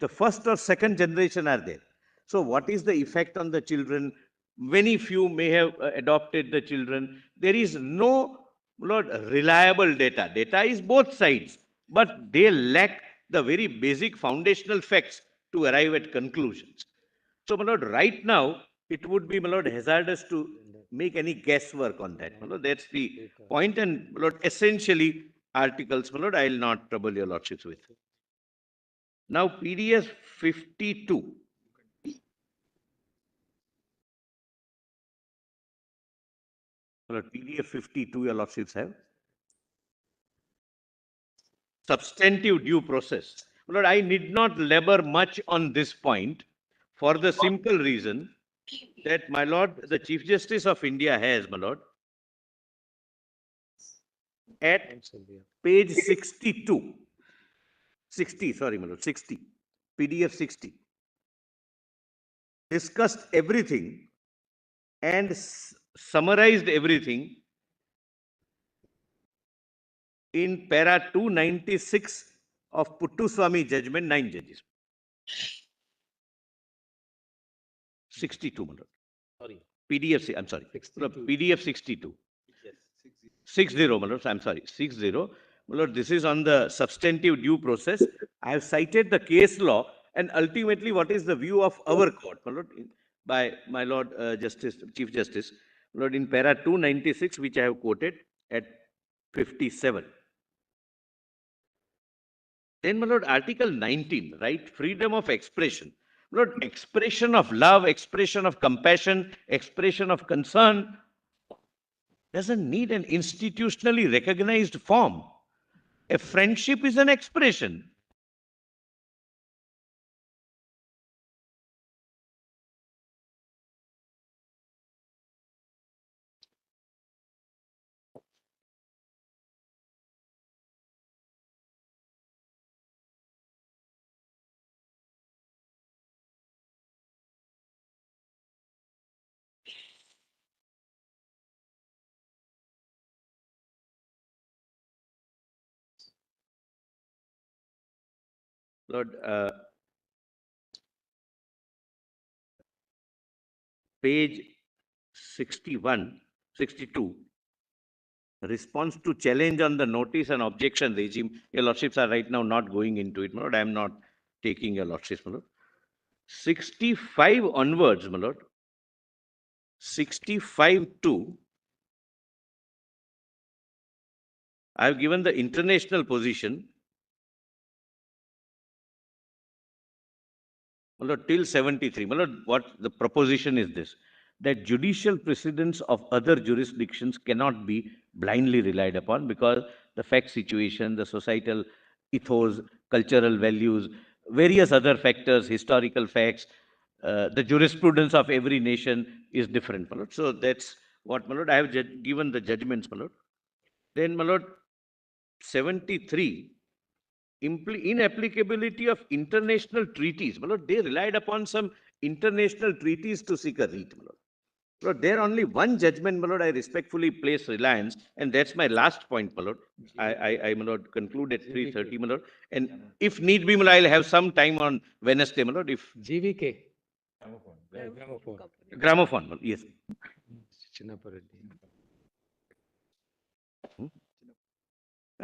first or second generation are there. So what is the effect on the children? Many few may have adopted the children. There is no, Lord, reliable data. Data is both sides, but they lack the very basic foundational facts to arrive at conclusions. So, my lord, right now, it would be, my lord, hazardous to make any guesswork on that. My lord, that's the point. And, my lord, essentially, articles, my lord, I will not trouble your lordships with. Now, PDF 52. My lord, PDF 52, your lordships have. Substantive due process. My lord, I need not labor much on this point for the simple reason that, my lord, the Chief Justice of India has, my lord, at page 62. 60, sorry, my lord, 60. PDF 60. Discussed everything and summarized everything in para 296 of Puttuswamy judgment, 9 judges. 62, my lord. Sorry. PDF, I'm sorry. 62. PDF 62. Yes, 60, my lord, I'm sorry, 60. My lord, this is on the substantive due process. I have cited the case law and ultimately what is the view of our court, my lord, by my lord Justice, Chief Justice, my lord, in para 296, which I have quoted at 57. Then, my lord, Article 19, right? Freedom of expression. Lord, expression of love, expression of compassion, expression of concern doesn't need an institutionally recognized form. A friendship is an expression. Lord, page 61, 62, response to challenge on the notice and objection regime. Your lordships are right now not going into it, my lord. I am not taking your lordships, my lord. 65 onwards, my lord. 65 to, I have given the international position, my lord, till 73. My lord, what the proposition is this, that judicial precedents of other jurisdictions cannot be blindly relied upon because the fact situation, the societal ethos, cultural values, various other factors, historical facts, the jurisprudence of every nation is different, my lord. So that's what, my lord, I have given the judgments, my lord. Then, my lord, 73, inapplicability of international treaties. My lord, they relied upon some international treaties to seek a writ, my lord. Lord, there only one judgment, my lord, I respectfully place reliance, and that's my last point, my lord. My lord, conclude at 3:30, my lord. And if need be, my lord, I'll have some time on Wednesday, my lord, if... GVK. Gramophone, my lord, yes.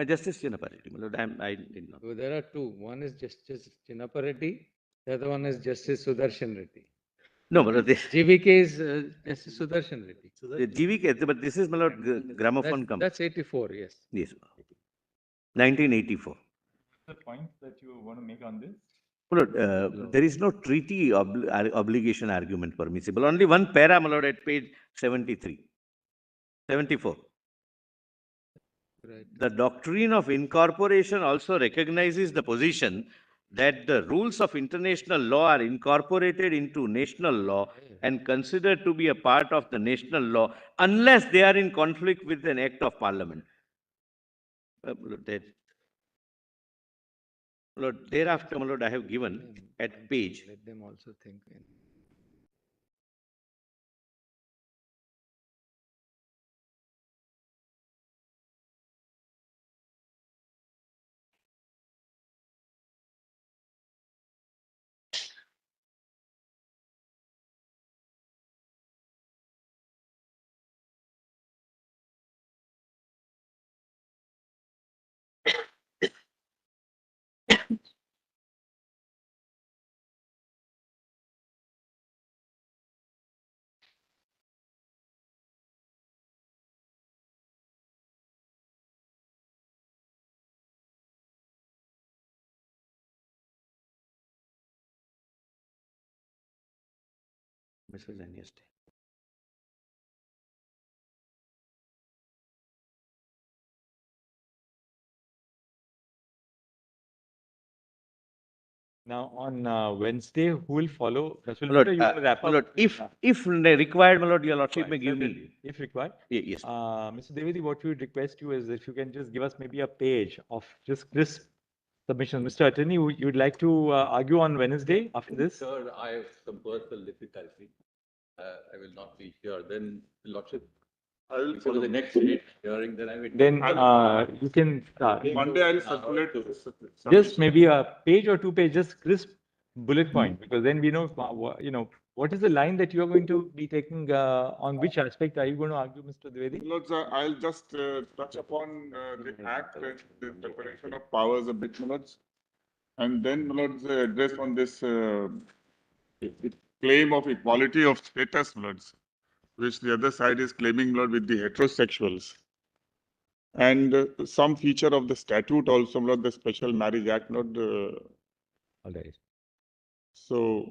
Justice Chinnapareddy, my lord, I did not. So there are two. One is Justice Chinnapareddy, the other one is Justice Sudarshan Reddy. No, my lord, GVK is Justice Sudarshan Reddy. the GVK, but this is, my lord, Gramophone company. That's 84, yes. Yes. 1984. The points that you want to make on this? My lord, there is no treaty obligation argument permissible. Only one para, my lord, at page 73. 74. Right. The doctrine of incorporation also recognizes the position that the rules of international law are incorporated into national law and considered to be a part of the national law unless they are in conflict with an act of parliament. Lord, thereafter, my lord, I have given at page... Let them also think. Mrs. Yesterday. Now on Wednesday, who will follow? My lord, if required, my lord, your lordship may give me. If required. Yes. Mr. Devedi, what we would request you is if you can just give us maybe a page of just crisp submission. Mr. Attorney, you would like to argue on Wednesday after this? Sir, I have some personal difficulty. I will not be here. Then, lordship, I will for the next hearing, then I will. Then you can start. Monday I'll circulate. Just maybe a page or 2 pages, crisp bullet point, because then we know, what is the line that you are going to be taking, on which aspect are you going to argue, Mr. Dwivedi? Lords, I'll just touch upon the act and the separation of powers a bit, Lords. And then, Lords, address on this claim of equality of status, Lords, which the other side is claiming, Lord, with the heterosexuals. And some feature of the statute also, Lord, the Special Marriage Act, Lord. All right. So.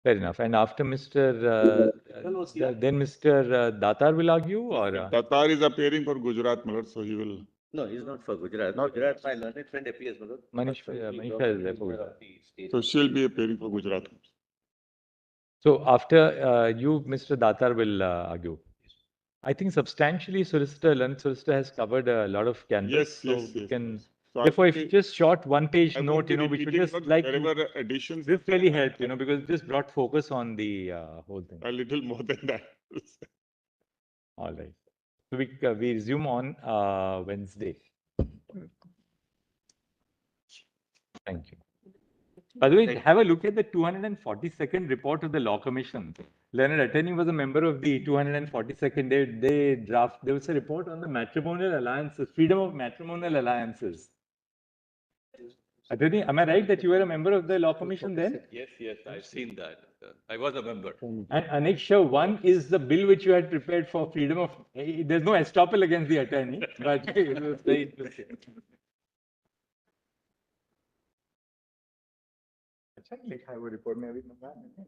Fair enough. And after Mr. Then Mr. Datar will argue, or? Datar is appearing for Gujarat, Lord, so he will. No, he's not for Gujarat. Not Gujarat, my learned friend appears, my lord. Manisha is there for Gujarat. So she'll be appearing for Gujarat. So after you, Mr. Datar will argue. I think substantially learned solicitor has covered a lot of canvas. Yes. Can, so therefore, if just short 1-page note, which would just like additions. This really helped, because it just brought focus on the whole thing. A little more than that. All right. So we resume on Wednesday. Thank you. By the way, have a look at the 242nd report of the Law Commission. Learned Attorney was a member of the 242nd. There was a report on the matrimonial alliances, freedom of matrimonial alliances. Attorney, am I right that you were a member of the Law Commission then? Yes, yes, I've seen that. I was a member. And Aneksha 1 is the bill which you had prepared for freedom of. There's no estoppel against the attorney, but it was very interesting. अच्छा लिखा है वो report में अभी मंगा मैंने